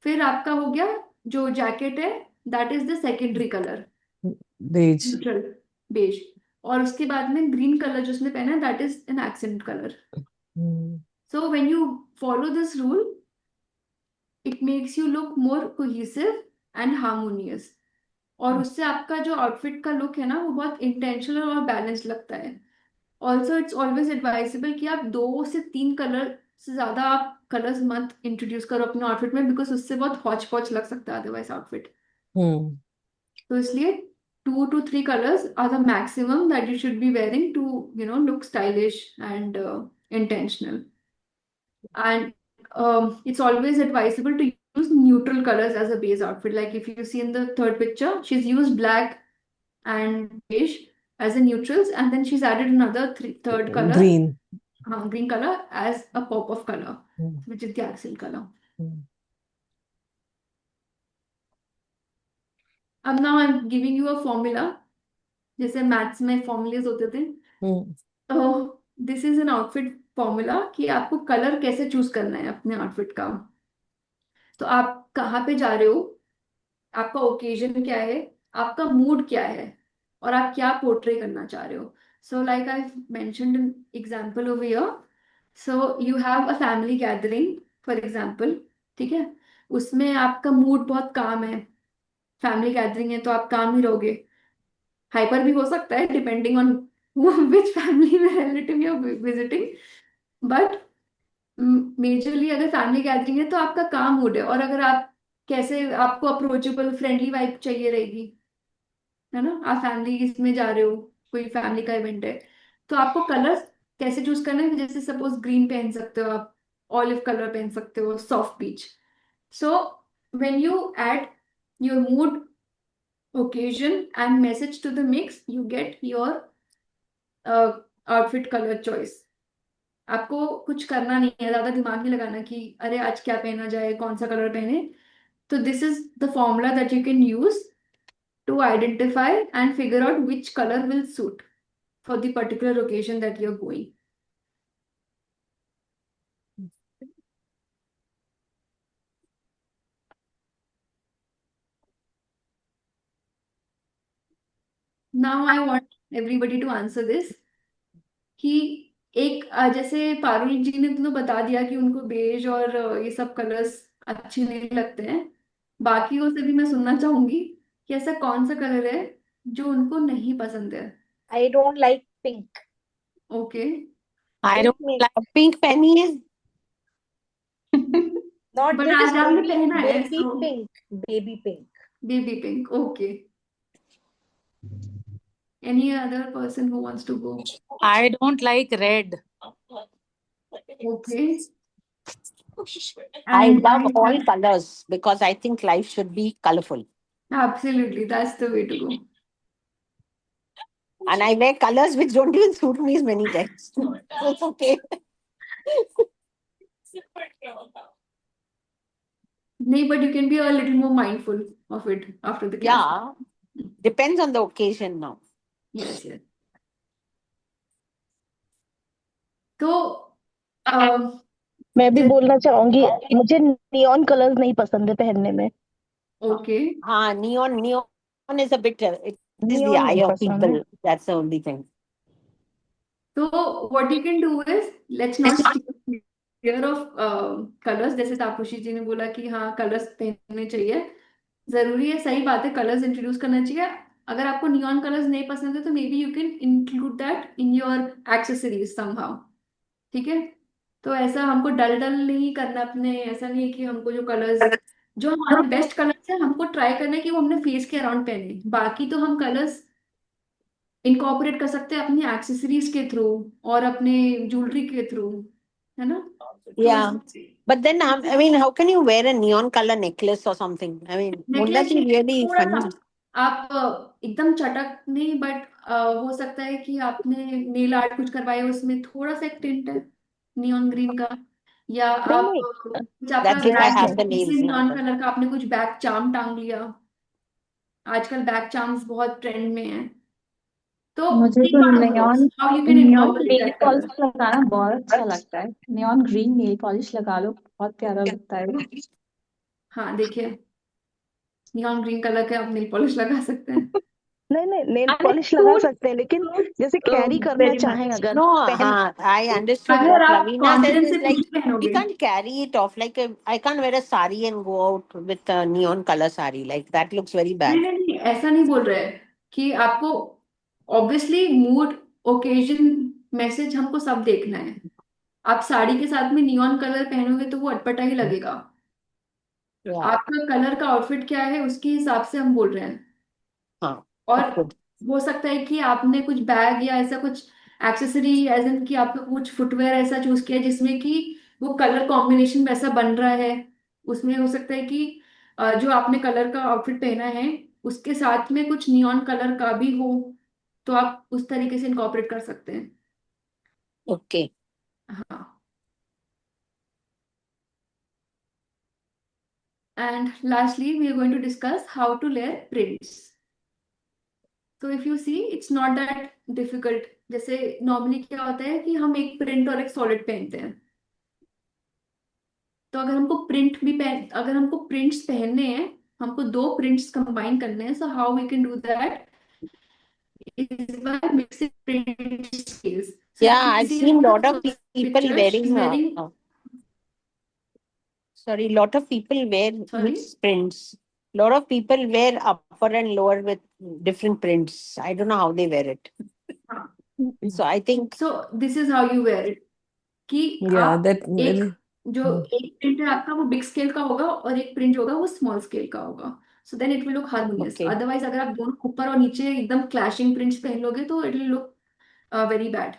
फिर आपका हो गया जो जैकेट है, that is the secondary colour, beige. Neutral beige. और उसके बाद में ग्रीन कलर जो उसने पहना है that is an accent colour. So when you follow this rule it makes you look more cohesive and harmonious. और उससे आपका जो आउटफिट का लुक है ना वो बहुत इंटेंशनल और बैलेंस्ड लगता है। ऑल्सो इट्स ऑलवेज एडवाइजेबल कि आप 2 से 3 कलर से ज्यादा आप कलर्स मत इंट्रोड्यूस करो अपने आउटफिट में, बिकॉज उससे बहुत हॉच पॉच लग सकता है अदरवाइज आउटफिट। हम्म। तो इसलिए 2 to 3 colours are the maximum that you should be wearing to look stylish and intentional. And it's always advisable to use neutral colors as a base outfit. Like if you see in the third picture, she's used black and beige as a neutrals, and then she's added another third color, green. green color, as a pop of color, which is the accent color. अब now I'm giving you a formula, जैसे maths में formulas होते थे, तो this is an outfit formula कि आपको colour कैसे choose करना है अपने आउटफिट का। तो आप कहाँ पे जा रहे हो, आपका ओकेजन क्या है, आपका मूड क्या है, और आप क्या पोर्ट्रे करना चाह रहे हो। So like I mentioned an example over here. So you have a family gathering for example, ठीक है, उसमें आपका मूड बहुत काम है, फैमिली गैदरिंग है तो आप काम ही रहोगे। हाइपर भी हो सकता है डिपेंडिंग ऑन विच फैमिली में relative you visiting, but majorly अगर फैमिली गैदरिंग है तो आपका काम मूड है। और अगर आप कैसे, आपको अप्रोचेबल फ्रेंडली वाइब चाहिए रहेगी, है ना, आप फैमिली इसमें जा रहे हो, कोई फैमिली का इवेंट है, तो आपको कलर्स कैसे चूज करना है। जैसे सपोज ग्रीन पहन सकते हो आप, ऑलिव कलर पहन सकते हो, soft peach. So when you add your mood, occasion and message to the mix, you get your outfit color choice. आपको कुछ करना नहीं है, ज्यादा दिमाग नहीं लगाना कि अरे आज क्या पहना जाए, कौन सा कलर पहने। तो this is the formula that you can use to identify and figure out which color will suit for the particular occasion that you're going. Now I want everybody to answer this कि एक जैसे पारुल जी ने तो बता दिया कि उनको beige और ये सब कलर्स अच्छे नहीं लगते हैं। बाकियों से भी मैं सुनना चाहूंगी कि ऐसा कौन सा कलर है जो उनको नहीं पसंद है। I don't like pink. Okay I Pink don't में like pink penny है. not बट this आज आपने baby पहना है baby so pink, baby pink. Baby pink. Okay any other person who wants to go? I don't like red. Okay I and love all colors because I think life should be colorful. Absolutely that's the way to go. And I wear colors which don't even suit me many times. So it's okay. नहीं but you can be a little more mindful of it after the class. Yeah. Depends on the occasion now. Yes yes. तो अम, मैं भी जैसे बोलना चाहूंगी, मुझे neon colours नहीं पसंद है पहनने में। Okay Neon is a bit, it is the neon eye नहीं of पसंद है। people. That's the only thing. तो what you can do is let's not clear of colours. जैसे तापसी जी ने बोला कि हाँ कलर्स पहनने चाहिए, जरूरी है, सही बात है, कलर्स इंट्रोड्यूस करना चाहिए। अगर आपको नियॉन कलर्स नहीं पसंद है तो may be you can include that in your accessories somehow. ठीक है, तो ऐसा हमको डल डल नहीं करना अपने। ऐसा नहीं है कि हमको जो कलर्स जो हमारे बेस्ट कलर्स है हमको ट्राई करना है कि वो हमने फेस के अराउंड पहने। बाकी तो हम कलर्स इनकॉर्पोरेट कर सकते हैं अपनी एक्सेसरीज के थ्रू और अपने ज्वेलरी के थ्रू, है ना? तो Yeah. But then, I mean, how can you wear a neon color necklace or something? I mean, won't that necklace be really थोड़ा सा funny? आप एकदम चटक नहीं, बट हो सकता है कि आपने नेल आर्ट कुछ करवाया उसमें थोड़ा सा एक टिंट है नियॉन ग्रीन का, या नहीं आप नहीं, कुछ आपका That's if I bag have the किसी nails now. नियॉन कलर का आपने कुछ बैग चार्म टांग लिया। आजकल बैग चार्म्स बहुत ट्रेंड में है। तो मुझे think तो out of the box. Neon How you can neon incorporate nail that color. Polish लगाना बहुत अच्छा लगता है। नियॉन ग्रीन नेल पॉलिश लगा लो, बहुत प्यारा लगता है। हाँ देखिए, नियॉन ग्रीन कलर के आप नेल पॉलिश लगा सकते हैं। नहीं नहीं, नेल And it पॉलिश लगा suits सकते हैं, लेकिन जैसे uh, कैरी करना very चाहें much. अगर No, पहन I understood अगर what आप Lavina says कॉन्फिडेंस is से like कुछ we पहनोगे, can't carry it off. Like I can't wear a sari and go out with a neon color sari. Like that looks very नहीं bad. नहीं नहीं, ऐसा नहीं बोल रहे हैं कि आपको ऑब्वियसली मूड ओकेजन मैसेज हमको सब देखना है। आप साड़ी के साथ में नियॉन कलर पहनोगे तो वो अटपटा ही लगेगा। Yeah. आपका कलर का आउटफिट क्या है उसके हिसाब से हम बोल रहे हैं। Huh. और Good. हो सकता है कि आपने कुछ बैग या ऐसा कुछ एक्सेसरी एज इन कि आपका कुछ फुटवेयर ऐसा चूज किया जिसमें कि वो कलर कॉम्बिनेशन वैसा बन रहा है। उसमें हो सकता है कि जो आपने कलर का आउटफिट पहना है उसके साथ में कुछ नियॉन कलर का भी हो, तो आप उस तरीके से इनकॉर्पोरेट कर सकते हैं। Okay. हाँ, and lastly we are going to discuss how to layer prints. तो if you see it's not that difficult. जैसे नॉर्मली क्या होता है कि हम एक प्रिंट और एक सॉलिड पहनते हैं। तो अगर हमको प्रिंट्स पहनने हैं, हमको दो प्रिंट्स कंबाइन करने हैं। So how we can do that is by mixing print scales. So Yeah, if you I've see seen the lot of first people picture she is wearing. Wearing, Sorry, lot of people wear sorry, mixed prints. Lot of people wear upper and lower with different prints. I don't know how they wear it. So I think so this is how you wear it कि Yeah, आप that एक really. जो एक print है आपका वो big scale का होगा और एक प्रिंट होगा वो स्मॉल स्केल का होगा। So then it will look harmonious. okay. Otherwise अगर आप दोनों ऊपर और नीचे एकदम क्लैशिंग प्रिंट्स पहन लोगे तो it will look very bad.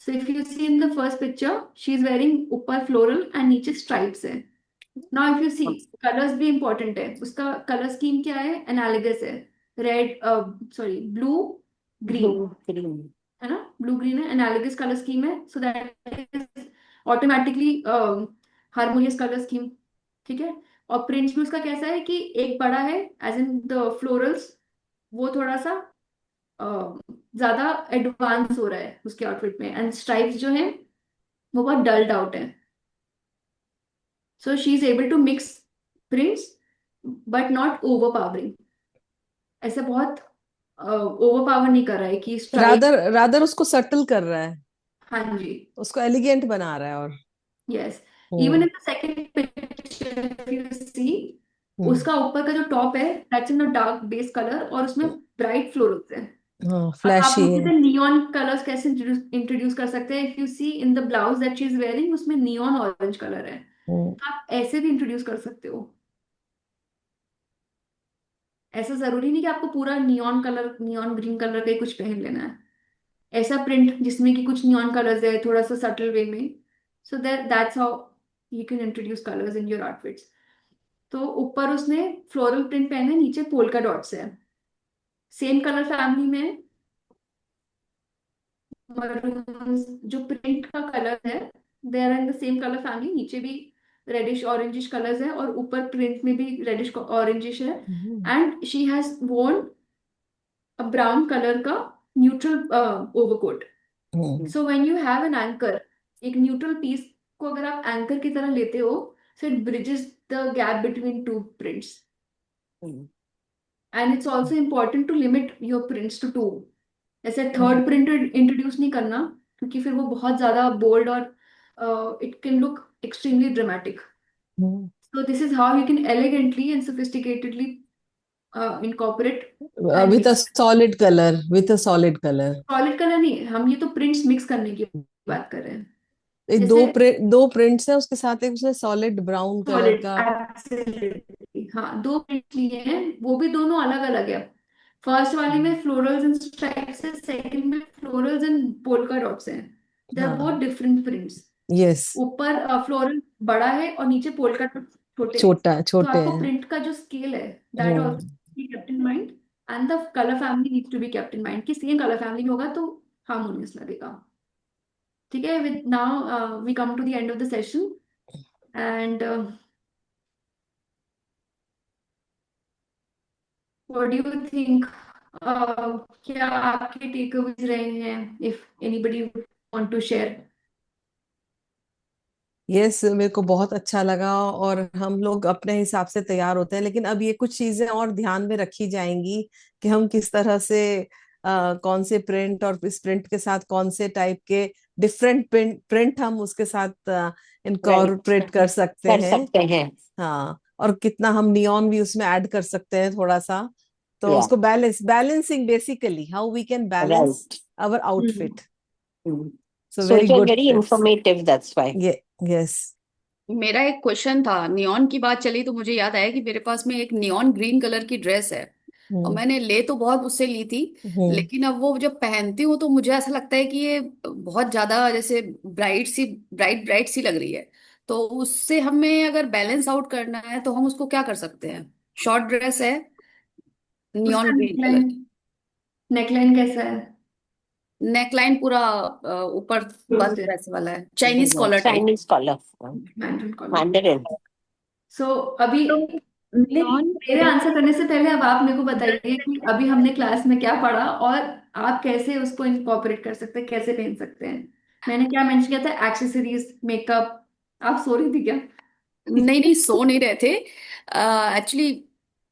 So if you see in the first picture she is wearing ऊपर फ्लोरल एंड नीचे स्ट्राइप्स है। Now if you see colours भी इंपॉर्टेंट है। उसका कलर स्कीम क्या है? एनालिगस है, red sorry blue green, Blue, green. है ना? ब्लू ग्रीन है, एनालिगस कलर स्कीम है। So that is automatically harmonious colour scheme. ठीक है, और प्रिंट्स भी उसका कैसा है कि एक बड़ा है, एज इन द फ्लोरल्स, वो थोड़ा सा ज्यादा एडवांस हो रहा है उसके आउटफिट में, एंड स्ट्राइप्स जो है वो बहुत डल्ड आउट है. So she is able to mix prints but not overpowering. ऐसा बहुत ओवर पावर नहीं कर रहा है कि स्ट्राइप. रादर रादर उसको सटल कर रहा है, हाँ जी. उसको एलिगेंट बना रहा है। और yes. Even hmm in the second picture you see, hmm उसका ऊपर का जो टॉप है that's in a dark base colour और उसमें ब्राइट फ्लोरल्स है. हाँ, अब आप फ्लैशी मुझे है। नियॉन कलर्स कैसे इंट्रोड्यूस कर सकते हैं? If you see in the blouse that she is wearing, उसमें नियॉन ऑरेंज कलर है, हम्म तो आप ऐसे भी इंट्रोड्यूस कर सकते हो. ऐसा जरूरी नहीं कि आपको पूरा neon colour, neon green colour का ही कुछ पहन लेना है. ऐसा प्रिंट जिसमें कि कुछ नियॉन कलर्स है थोड़ा सा सटल वे में, so that's how you can introduce colours in your outfits. तो ऊपर उसने फ्लोरल प्रिंट पहने, नीचे पोल्का डॉट्स है, सेम कलर फैमिली में. मरून्स जो प्रिंट का कलर है, they are in the same colour family. नीचे भी रेडिश ऑरेंजिश कलर्स है और ऊपर प्रिंट में भी रेडिश ऑरेंजिश है. Hmm and she has worn a brown colour का neutral overcoat. Hmm so when you have an anchor, एक न्यूट्रल पीस को अगर आप एंकर की तरह लेते हो, so it bridges the gap between two prints. And it's also important to limit your prints to two. ऐसे थर्ड प्रिंट इंट्रोड्यूस नहीं करना, क्योंकि फिर वो बहुत ज्यादा बोल्ड और it can look extremely dramatic. Hmm. So this is how you can elegantly and सोफिस्टिकेटेडली incorporate and with a mix. Solid colour, with a solid colour. Solid colour नहीं, हम ये तो प्रिंट्स मिक्स करने की बात कर रहे हैं. दो जैसे दो प्रिंट्स है उसके साथ, एक उसने सॉलिड ब्राउन कलर सॉलिड, का। एब्सोल्युटली. हाँ, दो प्रिंट लिए हैं, वो भी दोनों अलग अलग है. फर्स्ट वाले में फ्लोरल्स एंड स्ट्राइप्स है, सेकंड में फ्लोरल्स एंड पोल्का डॉट्स हैं. दे आर बोथ हाँ, डिफरेंट प्रिंट्स. यस, ऊपर फ्लोरल बड़ा है और नीचे पोल्का डॉट्स छोटे हैं. तो छोटे आपको हैं। प्रिंट का जो स्केल है that hmm also be kept in mind, and the colour family needs to be kept in mind कि सेम कलर फैमिली में होगा तो हार्मोनियस लगेगा. ठीक है. With now we come to the end of the session, and what do you think? क्या आपके takeaways रहे हैं, if anybody want to share? Yes, मेरे को बहुत अच्छा लगा। और हम लोग अपने हिसाब से तैयार होते हैं, लेकिन अब ये कुछ चीजें और ध्यान में रखी जाएंगी कि हम किस तरह से कौन से प्रिंट, और इस प्रिंट के साथ कौन से टाइप के डिफरेंट प्रिंट हम उसके साथ राइट, इनकॉर्पोरेट कर सकते कर हैं। सकते हैं. हाँ, और कितना हम नियॉन भी उसमें ऐड कर सकते हैं थोड़ा सा। तो या उसको balancing, basically how we can balance right. Our outfit. So so very it was good very tips. Informative, that's why. Yes. मेरा एक क्वेश्चन था, नियॉन की बात चली तो मुझे याद आया कि मेरे पास में एक नियॉन ग्रीन कलर की ड्रेस है, और हम्म मैंने ले तो बहुत उससे ली थी, हम्म लेकिन अब वो जब पहनती हूँ तो मुझे ऐसा लगता है कि ये बहुत ज्यादा जैसे ब्राइट ब्राइट सी लग रही है. तो उससे हमें अगर बैलेंस आउट करना है तो हम उसको क्या कर सकते हैं? शॉर्ट ड्रेस है, नियॉन उसका ग्रीन कलर नेकलाइन, की, नेकलाइन कैसा है? नेकलाइन पूरा ऊपर बंद वैसे वाला है, Chinese collar type. Chinese collar, मैंडल कॉलर. मैंडरिन. सो अभी तो नहीं, नियॉन मेरे आंसर करने से पहले अब आप मेरे को बताइए कि अभी हमने क्लास में क्या पढ़ा और आप कैसे उसको इनकॉर्पोरेट कर सकते हैं, कैसे पहन सकते हैं. मैंने क्या मेंशन किया था? Accessories, makeup. आप सो रही थी क्या? नहीं नहीं, सो नहीं रहे थे एक्चुअली.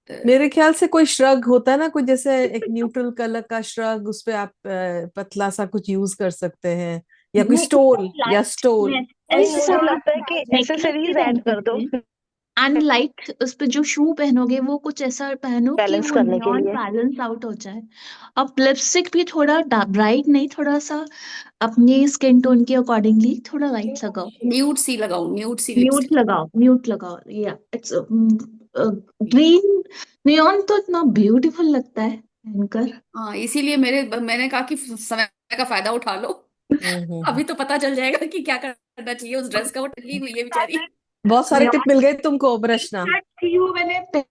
मेरे ख्याल से कोई श्रग होता है ना, कोई जैसे एक न्यूट्रल कलर का श्रग, उस पे आप पतला सा कुछ यूज कर सकते हैं, या कोई वो स्टोल, या स्टोल। मुझे नेकलेस ऐसा लगता है कि नेकलेस भी एक्सेसरीज पहन ऐड कर सकते दो हैं. एंड लाइक उस पे जो शू पहनोगे वो कुछ ऐसा पहनो कि बैलेंस वो करने के नियॉन लिए। बैलेंस आउट हो जाए. अब लिपस्टिक भी थोड़ा ब्राइट नहीं, थोड़ा सा अपने स्किन टोन के अकॉर्डिंगली थोड़ा लाइट लगाओ. न्यूड सी लगाओ, न्यूड सी म्यूट लिपस्टिक. लगाओ, म्यूट लगाओ. या इट्स ग्रीन नियॉन तो इतना ब्यूटीफुल लगता है पहनकर. हाँ, इसीलिए मैंने कहा कि समय का फायदा उठा लो. हम्म। अभी तो पता चल जाएगा कि क्या करना चाहिए उस ड्रेस का, वो टंगी हुई है बेचारी. बहुत सारे टिप मिल गए तुमको रचना। थी वो मैंने अब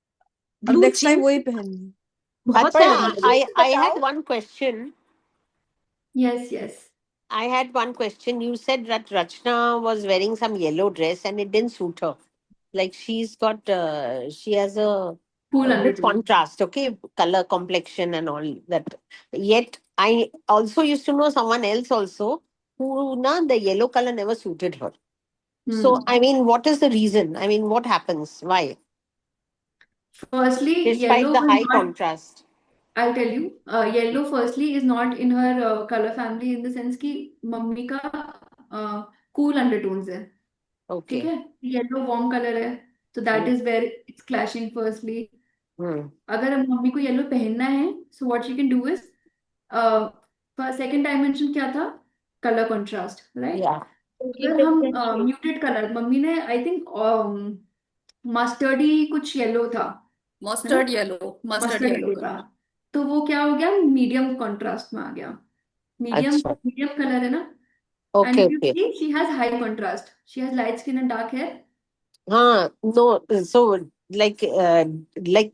ब्लू नेक्स्ट टाइम जीन्स वही पहननी। बहुत अच्छा, प्यारी. I had one question. Yes yes. I had one question. You said that Rachna was wearing some yellow dress and it didn't suit her. like she has a Cool good undertone. contrast, okay, color, complexion, and all that. Yet I also used to know someone else also who the yellow color never suited her. So I mean, what is the reason? I mean, what happens? Why? Firstly, Despite yellow the will high not, contrast. I'll tell you, yellow firstly is not in her color family in the sense कि mummy का cool undertones है, ठीक Okay. है, yellow warm colour है, तो that is where it's clashing firstly. Hmm. अगर mummy को yellow पहनना है, so what she can do is, second dimension क्या था, कलर कंट्रास्ट, राइट. Yeah. अगर हम म्यूटेड कलर, मम्मी ने आई थिंक मस्टर्डी कुछ येलो था, है ना, मस्टर्ड येलो मस्टर्ड येलो था, कलर. तो वो क्या हो गया, मीडियम कंट्रास्ट में आ गया. मीडियम अच्छा. मीडियम कलर है ना. Okay, and you okay. See she has high contrast, she has light skin and dark hair. No, so like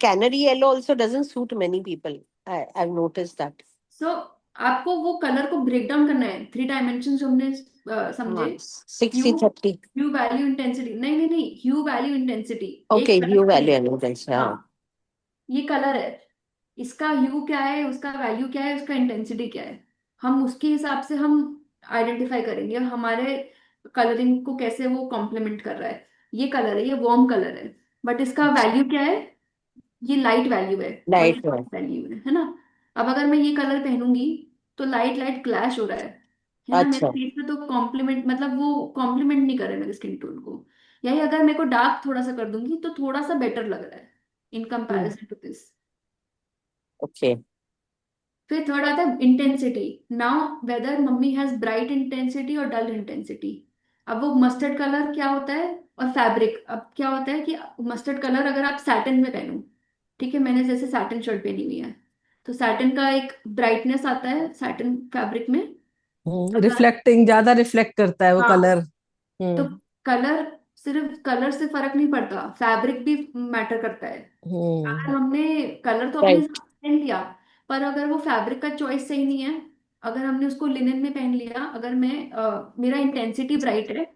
canary yellow also doesn't suit many people. I've noticed that. सो आपको वो colour को break down करना है, three dimension जो हमने समझे. 60-30. ह्यू value intensity, नहीं नहीं नहीं, ह्यू वैल्यू इंटेंसिटी. Okay, एक hue कलर value है, and intense. Yeah. हाँ, ये कलर है, इसका ह्यू क्या है, उसका वैल्यू क्या है, उसका इंटेंसिटी क्या है, हम उसके हिसाब से हम आइडेंटिफाई करेंगे हमारे कलरिंग को कैसे वो कॉम्प्लीमेंट कर रहा है. ये कलर है, ये वार्म कलर है, बट इसका वैल्यू क्या है, ये लाइट वैल्यू है और ये Right, right. डार्क वैल्यू है ना. अब अगर मैं ये कलर पहनूंगी तो लाइट लाइट क्लैश हो रहा है ना, मेरे अच्छा. फेस पे, तो कॉम्प्लीमेंट मतलब वो कॉम्प्लीमेंट नहीं कर रहा है मेरे स्किन टोन को. यही अगर मेरे को डार्क थोड़ा सा कर दूंगी तो थोड़ा सा बेटर लग रहा है in comparison to this. Okay. फिर थर्ड आता है intensity. Now whether mummy has bright intensity और डल इंटेंसिटी. अब वो मस्टर्ड कलर क्या होता है, और फैब्रिक, अब क्या होता है कि मस्टर्ड कलर अगर आप सैटिन में पहनो, ठीक है, मैंने जैसे सैटिन शर्ट पहनी हुई है, तो सैटिन का एक ब्राइटनेस आता है सैटिन फैब्रिक में. अगर, रिफ्लेक्टिंग, ज्यादा रिफ्लेक्ट करता है वो हाँ, कलर. तो हम्म. कलर, सिर्फ कलर से फर्क नहीं पड़ता, फैब्रिक भी मैटर करता है. अगर हम्म. हमने कलर तो अपने Right. हिसाब से पहन लिया, पर अगर वो फैब्रिक का चॉइस सही नहीं है, अगर हमने उसको लिनन में पहन लिया, अगर मैं मेरा इंटेंसिटी ब्राइट है,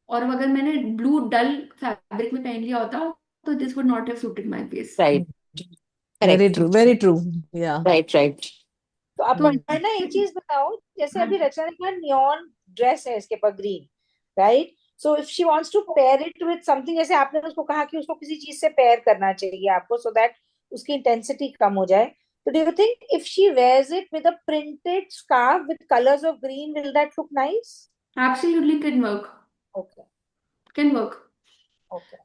और अगर मैंने ब्लू डल फैब्रिक में पहन लिया होता, तो this would not have suited my face. Right. Very Correct. True, very true. या. Right, right. तो अब तो मैं ना एक चीज बताऊं, जैसे अभी रचना ने कहा नियॉन ड्रेस है इसके पास green, right. So if she wants to pair it with something, जैसे आपने उसको कहा कि उसको किसी चीज से पेयर करना चाहिए आपको, सो दैट उसकी इंटेंसिटी कम हो जाए, तो do you think if she wears it with a printed scarf with colours of green, will that look nice? Absolutely can work, okay, can work. Okay.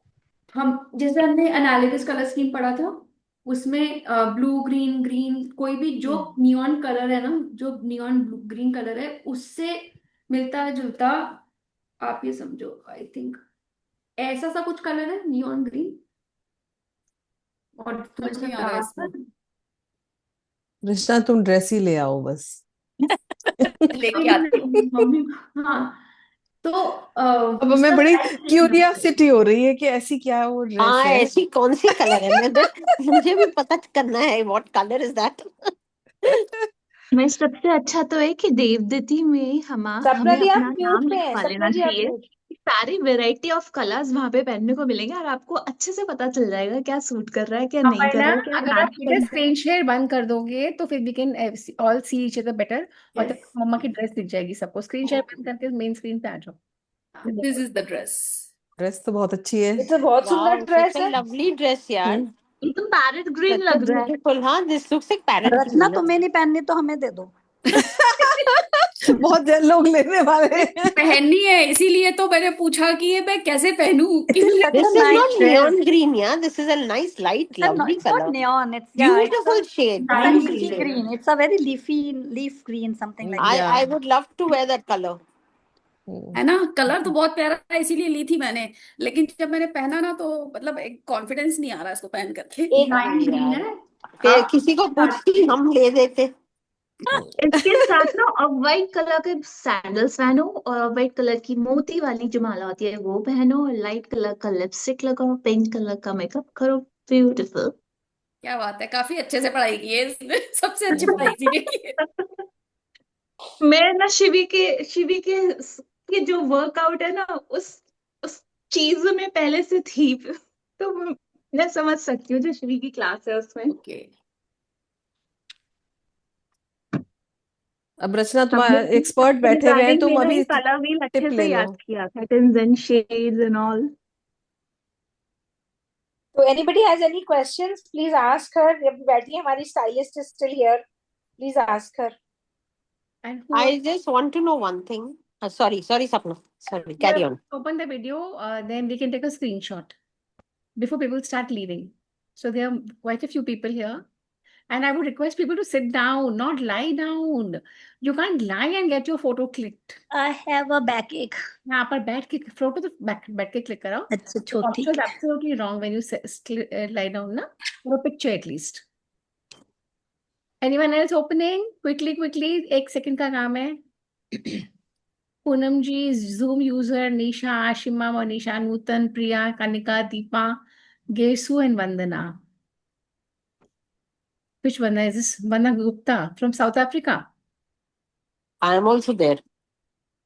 हम जैसे हमने एनालिसिस कलर स्कीम पढ़ा था, उसमें ब्लू ग्रीन ग्रीन, कोई भी जो neon colour है ना, जो नियॉन ग्रीन कलर है, उससे मिलता जुलता, आप ये समझो, आई थिंक ऐसा सा कुछ कलर है नियॉन ग्रीन, और थोड़ा समझ सा नहीं आ रहा है इसमें. डार्क. कृष्णा, तुम ड्रेस ही ले आओ बस. लेके आती हूँ. मम्मी, हाँ, तो अब हमें उसका बड़ी size क्यूरियोसिटी हो रही है कि ऐसी क्या वो ड्रेस हाँ, है. ऐसी कौन सी कलर है, मुझे भी पता करना है. What color is that? मैं सबसे अच्छा तो है कि देवदत्ती में सपना हमें जी आप अपना म्यूट नाम में हैं, लिखवा सपना लेना जी आप चाहिए. म्यूट. सारी वैरायटी ऑफ कलर्स वहां पे पहनने को मिलेंगे और आपको अच्छे से पता चल जाएगा क्या सूट कर रहा है, क्या नहीं कर अपर्णा, रहा है, क्या अगर आप मैच बेटा कर रहा है. स्क्रीन शेयर बंद कर दोगे तो फिर we can all see each other better, और तब yes. मम्मा की ड्रेस दिख जाएगी सबको. स्क्रीन शेयर बंद करके मेन स्क्रीन पे आ जाओ. This is the dress. Dress तो बहुत अच्छी है. इट्स बहुत सुंदर Wow, ड्रेस such a है. lovely dress, यार. हम्म. एकदम पैरेट ग्रीन Such a लग रहा है. beautiful, हाँ. This looks like parrot Rachna, green. तुम्हें नहीं पहननी तो हमें दे दो. बहुत लोग लेने वाले हैं. पहननी है, इसीलिए तो मैंने पूछा कि ये मैं कैसे पहनूं. कि It's such This a is nice not dress. neon green, yeah. This is a nice, light, lovely It's not color. neon. It's, yeah, it's Beautiful a shade. it's a Lime Beautiful leafy green. shade. green. It's a very leaf green, something like that. I या. would love to wear that color. है ना, colour तो बहुत प्यारा है, इसीलिए ली थी मैंने. लेकिन जब मैंने पहना ना, तो मतलब एक कॉन्फिडेंस नहीं आ रहा इसको पहन करके. एक लाइम अरे ग्रीन यार, है. फिर आप किसी को पूछती, हम ले देते. इसके साथ ना ऑफ वाइट कलर के सैंडल्स पहनो और ऑफ वाइट कलर की मोती वाली जो माला होती है वो पहनो और लाइट कलर का लिपस्टिक लगाओ, पिंक कलर का मेकअप करो. ब्यूटीफुल. क्या बात है, काफी अच्छे से पढ़ाई की है इसने. सबसे अच्छी पढ़ाई इसीलिए की है. मैं ना शिवी के जो वर्कआउट है ना, उस चीज में पहले से थी, तो मैं समझ सकती हूँ जो श्री की क्लास है उसमें। ओके। अब रचना हमने तुम्हारा एक्सपर्ट बैठे हुए हैं, रिगार्डिंग तुम मेरा अभी ये कलर व्हील अच्छे टिप से ले लो। याद किया था, tints and shades and all. So anybody has any questions, please ask her. जब बैठी है हमारी stylist is still here. Please ask her. And who I just want to know one thing. Sorry, Sapna. Sorry, carry on. open the video, then we can take a screenshot before people start leaving. So there are quite a few people here. And I would request people to sit down, not lie down. You can't lie and get your photo clicked. I have a backache. यहाँ पर बैठ के photo तो बैठ के click कराओ. अच्छा The posture is ठीक है. absolutely wrong when you lie down, na? For a picture at least. Anyone else opening? Quickly, 1 second का काम है. पूनम जी, Zoom user, Nisha, Ashima, Monisha, Nutan, Priya, Kanika, Deepa, Gesu, and Vandana. Which Vandana is this? Vandana Gupta from South Africa. I am also there.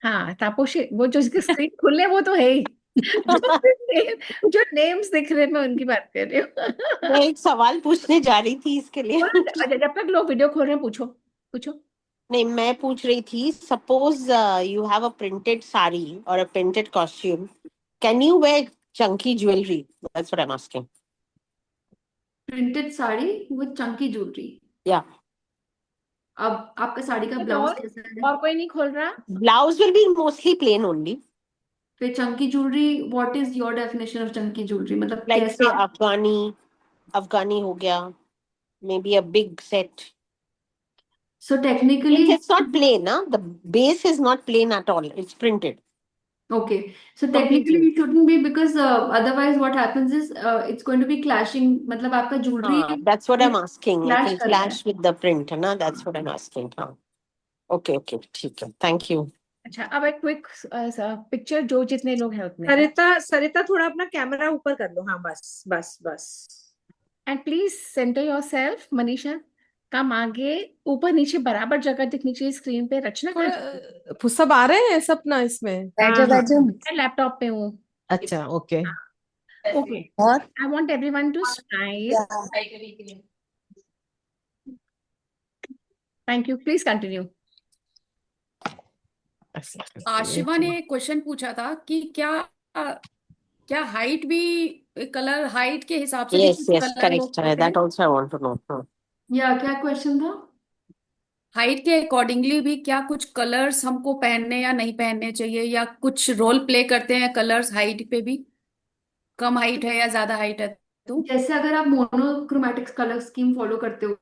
हाँ, तापोशी, वो जो इसके screen खुले वो तो है ही. जो नेम्स दिख रहे हैं मैं उनकी बात कर रही हूँ. मैं एक सवाल पूछने जा रही थी इसके लिए. अच्छा, जब तक लोग वीडियो खोल रहे हैं पूछो. नहीं, मैं पूछ रही थी, suppose you have a printed sari और a printed costume, can you wear chunky jewellery? That's what I am asking. Printed sari with chunky jewellery. या अब आपका साड़ी का ब्लाउज कैसा है? और कोई नहीं खोल रहा. Blouse will be mostly plain only. फिर chunky jewellery, what is your definition of chunky jewellery? मतलब लाइक से कैसा? अफगानी हो गया, maybe a big set. So technically, It's not plain, huh? The base is not plain at all. It's printed. okay. So technically Completely. it shouldn't be, because otherwise what happens is it's going to be clashing. मतलब आपका jewelry That's what I'm asking. It clash will कर रहा है. clash with the print, है ना? That's what I'm asking. हाँ. Okay, ठीक है. Thank you. अच्छा, अब एक क्विक पिक्चर, जो जितने लोग हैं उतने. सरिता थोड़ा अपना कैमरा ऊपर कर लो. हाँ, बस. And please centre yourself. Manisha, come आगे, ऊपर नीचे बराबर जगह दिखनी चाहिए स्क्रीन पे. रचना सब आ रहे हैं सपना इसमें? मैं लैपटॉप पे हूँ. अच्छा, okay. Okay, I want everyone to smile. Thank you. Please continue. Ashima ने क्वेश्चन पूछा था कि क्या हाइट भी, कलर हाइट के हिसाब से भी Yes, कुछ कलर हो correct. That also I want to know. या क्या क्वेश्चन था? हाइट के अकॉर्डिंगली भी क्या कुछ कलर्स हमको पहनने या नहीं पहनने चाहिए, या कुछ रोल प्ले करते हैं कलर्स हाइट पे भी? कम हाइट है या ज्यादा हाइट है तो? जैसे अगर आप मोनोक्रोमैटिक कलर स्कीम फॉलो करते हो,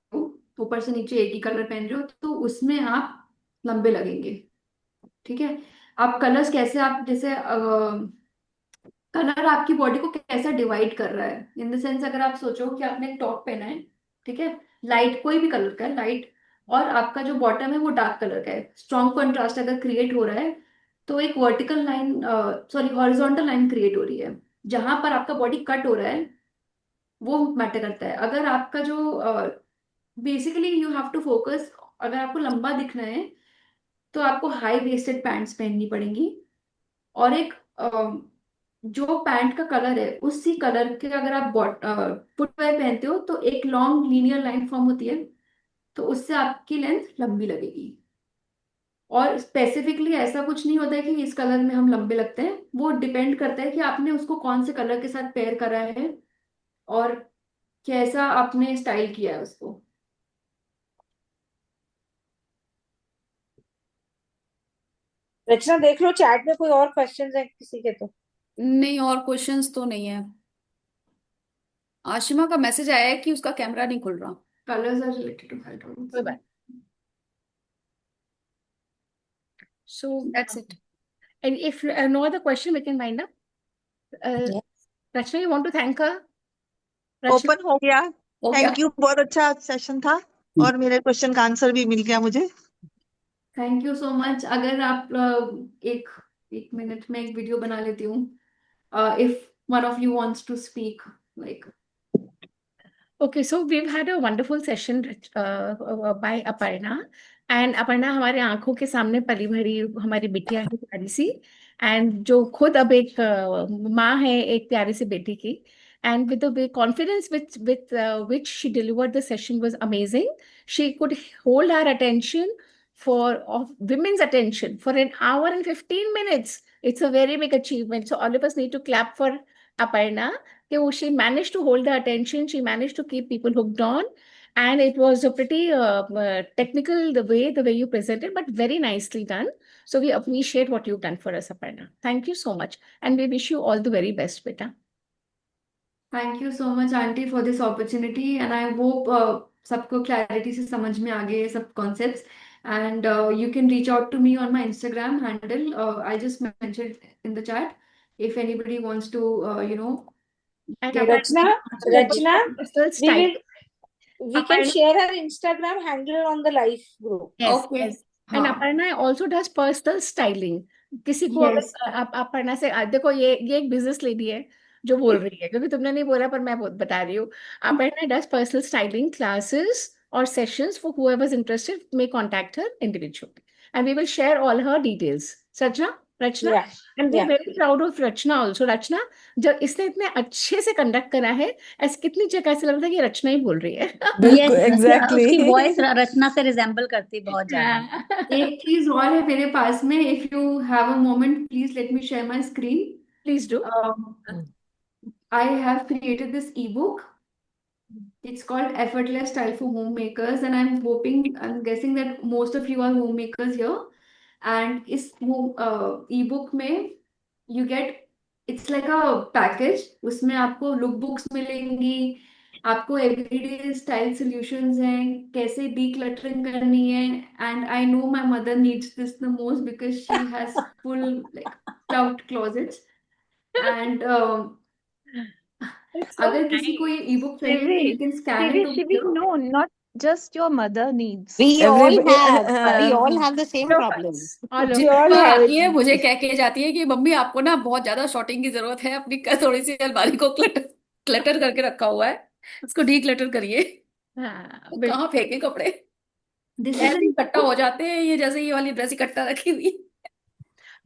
ऊपर से नीचे एक ही कलर पहन रहे हो, तो उसमें आप लंबे लगेंगे. ठीक है. आप कलर्स कैसे, आप जैसे कलर आपकी बॉडी को कैसा डिवाइड कर रहा है, इन द सेंस, अगर आप सोचो कि आपने एक टॉप पहना है, ठीक है, लाइट कोई भी कलर का है, लाइट, और आपका जो बॉटम है वो डार्क कलर का है, स्ट्रॉन्ग कंट्रास्ट अगर क्रिएट हो रहा है, तो एक vertical line, sorry horizontal line create हो रही है. जहां पर आपका बॉडी कट हो रहा है वो मैटर करता है. अगर आपका जो basically you have to focus, अगर आपको लंबा दिखना है तो आपको हाई वेस्टेड पैंट्स पहननी पड़ेंगी, और एक जो पैंट का कलर है उसी कलर के अगर आप फुटवेयर पहनते हो तो एक लॉन्ग लीनियर लाइन फॉर्म होती है, तो उससे आपकी लेंथ लंबी लगेगी. और स्पेसिफिकली ऐसा कुछ नहीं होता है कि इस कलर में हम लंबे लगते हैं. वो डिपेंड करता है कि आपने उसको कौन से कलर के साथ पेयर करा है और कैसा आपने स्टाइल किया है उसको. रचना देख लो चैट में कोई और क्वेश्चंस है किसी के तो. नहीं, और क्वेश्चंस तो नहीं है. आशिमा का मैसेज आया है कि उसका कैमरा नहीं खुल रहा. Colours are related to height. कोई बात. So That's it. and if no other question, we can wind up. Rachna, you want to thank her? Rachna? Open हो गया. हो गया. थैंक यू, बहुत अच्छा सेशन था और मेरे क्वेश्चन का आंसर भी मिल गया मुझे. Thank you so much. अगर आप एक मिनट में एक वीडियो बना लेती हूँ, if one of you wants to speak, like. Okay, so we've had a wonderful session by Aparna. And Aparna हमारे आंखों के सामने पली भरी हमारी बिटिया है प्यारी सी. एंड जो खुद अब एक माँ है एक प्यारी सी बेटी की, and with the confidence which she delivered the session was amazing. She could hold our attention of women's attention for an hour and 15 minutes. It's a very big achievement. So all of us need to clap for Aparna. She managed to hold the attention. She managed to keep people hooked on. And it was a pretty technical the way you presented, but very nicely done. So we appreciate what you've done for us, Aparna. Thank you so much. And we wish you all the very best, beta. Thank you so much aunty for this opportunity and I hope सबको clarity से समझ में आ गए ये सब concepts and you can reach out to me on my Instagram handle I just mentioned in the chat if anybody wants to you know And get Rachna, personal we style. can share her Instagram handle on the live group. Yes, Okay. yes. And हाँ Aparna also does personal styling. किसी को yes अगर अपर्णा से देखो ये एक business lady है जो बोल रही है, क्योंकि तुमने नहीं बोला पर मैं बता रही हूँ. Aparna does personal styling classes or sessions for whoever is interested may contact her individually. And we will share all her details. Rachna, Yeah, and we're yeah. very proud of Rachna also. Rachna, जब इसने इतने अच्छे से conduct करा है, ऐसे कितनी जगह ऐसे लगता है कि रचना ही बोल रही है. बिल्कुल यस एग्जैक्टली उसकी वॉइस रचना से रिजेम्बल करती है बहुत ज्यादा. एक चीज और है मेरे पास में if you have a moment please let me share my screen Please do. I have created this ebook. It's called Effortless Style for Homemakers, and I'm guessing that most of you are homemakers here. And इस ebook में you get, it's like a package. उसमें आपको look books मिलेंगी, आपको everyday style solutions हैं, कैसे decluttering करनी है. And I know my mother needs this the most because she has full like stuffed closets. And It's so अगर किसी को ये ebook चाहिए तो you Shivi, can scan Shivi, it over Shivi, here. no, not just your mother needs. We all every have the same All of problem. us. All of We us. all have ये it. मुझे कह के जाती है कि mummy आपको ना बहुत ज्यादा शॉर्टिंग की जरूरत है, अपनी थोड़ी सी अलमारी को क्लटर करके रखा हुआ है, इसको डी क्लटर करिए. हाँ, तो बिल्कुल. कहाँ फेंके कपड़े, This is ऐसे an इकट्ठा हो जाते हैं ये, जैसे ये वाली ड्रेस इकट्ठा रखी हुई.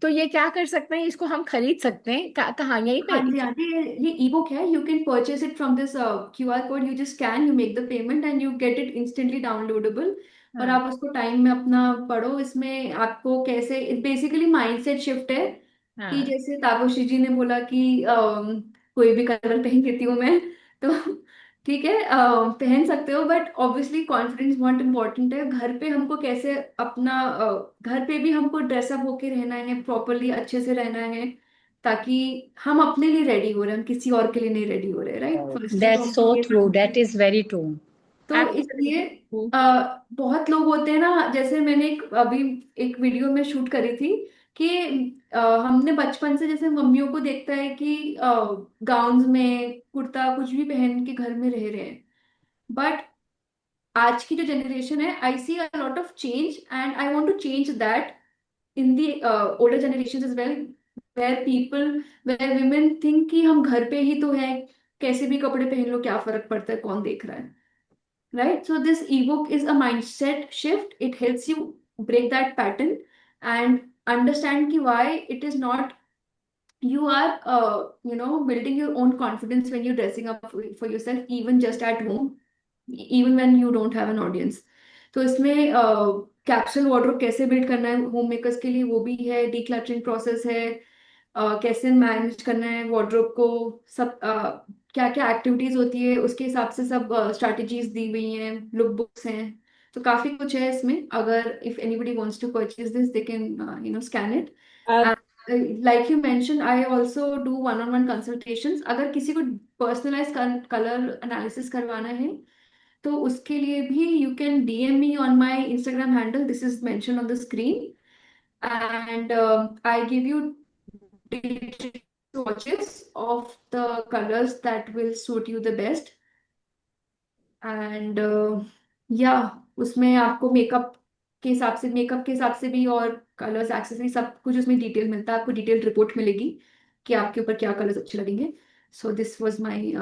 तो ये क्या कर सकते हैं, इसको हम खरीद सकते हैं कहाँ, यहीं पे? हाँ जी आंटी, ये ई बुक है. You can purchase it from this QR code. You just scan, you make the payment and you get it instantly downloadable. और हाँ, आप उसको टाइम में अपना पढ़ो. इसमें आपको कैसे बेसिकली माइंडसेट शिफ्ट है कि हाँ, जैसे तापसी जी ने बोला कि कोई भी कलर पहन लेती हूँ मैं, तो ठीक है पहन सकते हो, बट ऑब्वियसली कॉन्फिडेंस बहुत इंपॉर्टेंट है. घर पे हमको कैसे अपना घर पे भी हमको ड्रेसअप होके रहना है, प्रॉपरली अच्छे से रहना है, ताकि हम अपने लिए रेडी हो रहे हैं, हम किसी और के लिए नहीं रेडी हो रहे. राइट, फर्स्टली तो That's हमको so ये true. समझना That है. is very true. तो इसलिए absolutely. बहुत लोग होते हैं ना, जैसे मैंने अभी एक वीडियो में शूट करी थी कि हमने बचपन से जैसे मम्मियों को देखता है कि गाउन्स में कुर्ता कुछ भी पहन के घर में रह रहे हैं. बट आज की जो जनरेशन है, I see a lot of change and I want to change that in the older generations as well, where women think कि हम घर पे ही तो हैं, कैसे भी कपड़े पहन लो, क्या फर्क पड़ता है, कौन देख रहा है. Right, so this ebook is a mindset shift. It helps you break that pattern and understand ki why it is not, you are building your own confidence when you're dressing up for yourself, even just at home, even when you don't have an audience. तो इसमें capsule wardrobe कैसे build करना है home makers के लिए, वो भी है. डिक्लटरिंग प्रोसेस है, कैसे मैनेज करना है वार्डरोब को, सब क्या क्या एक्टिविटीज होती है उसके हिसाब से सब स्ट्रैटेजीज दी हुई हैं, लुक बुक्स हैं. तो काफी कुछ है इसमें. अगर if anybody wants to purchase this they can scan it. Like you mention, I also do one on one consultations. अगर किसी को पर्सनलाइज कलर एनालिसिस करवाना है तो उसके लिए भी you can DM me on my Instagram handle. This is mention on the screen and I give you swatches of the colors that will suit you the best. And yeah, उसमें आपको makeup के हिसाब से भी और colours accessory सब कुछ उसमें डिटेल मिलता है. आपको डिटेल रिपोर्ट मिलेगी कि आपके ऊपर क्या कलर्स अच्छे लगेंगे. So this was my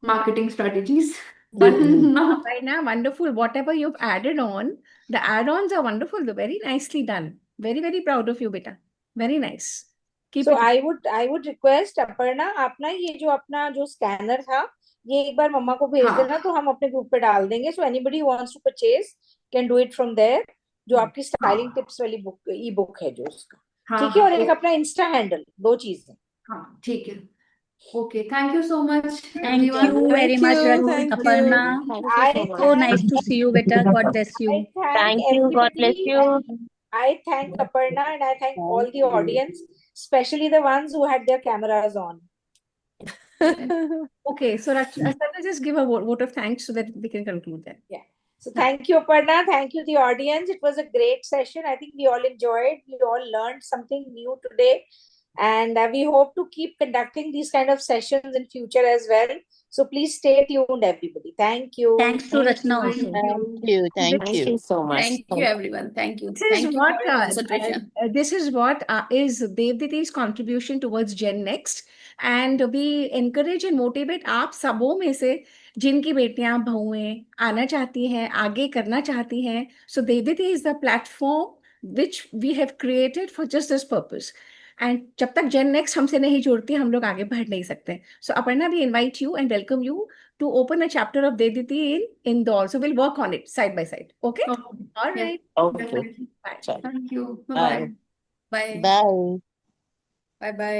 marketing strategies. Aparna, wonderful. Whatever you've added on, the add-ons are wonderful. They're very nicely done. Very, very proud of you, beta. Very nice. Keep So it. I would request Aparna, आप ना ये जो अपना जो scanner था ये एक बार मम्मा को भेज हाँ देना, तो हम अपने ग्रुप पे डाल देंगे. So anybody who wants to purchase can do it from there. जो आपकी स्टाइलिंग टिप्स वाली बुक, ई बुक है जो उसका, हाँ ठीक है. हाँ और एक अपना इंस्टा हैंडल, 2 चीजें. हाँ ठीक है. Okay, thank you so much Thank everyone. you very Thank much, you. Thank you. Aparna. Thank you I so So much. nice to see you, beta. God bless I you. thank Thank you. God bless everybody. you. I thank Aparna and I thank all the audience, especially the ones who had their cameras on. Okay, so Rachna, just give a vote of thanks so that we can conclude that. Yeah. So thank you, Aparna. Thank you, the audience. It was a great session. I think we all enjoyed. We all learned something new today. And we hope to keep conducting these kind of sessions in future as well. So please stay tuned, everybody. Thank you. Thanks to Thank Rachna you. also. Thank you. Thank Thank you. you so much. Thank you, everyone. Thank you. This is Thank you what for your concentration. this is what is Devditi's contribution towards Gen Next, and we encourage and motivate आप सबों में से जिनकी बेटियां बहुएं आना चाहती हैं, आगे करना चाहती हैं. So Devditi is the platform which we have created for just this purpose. And जब तक Gen Next हमसे नहीं जुड़ती हम लोग आगे बढ़ नहीं सकते. So Aparna, we invite you and welcome you to open a chapter of Devditi in Indore. So we'll work on it side by side. Okay? Okay. All Yes, right. Okay. definitely. Bye. Chalo. Thank you. Bye. Bye-bye. Bye. Bye. Bye bye.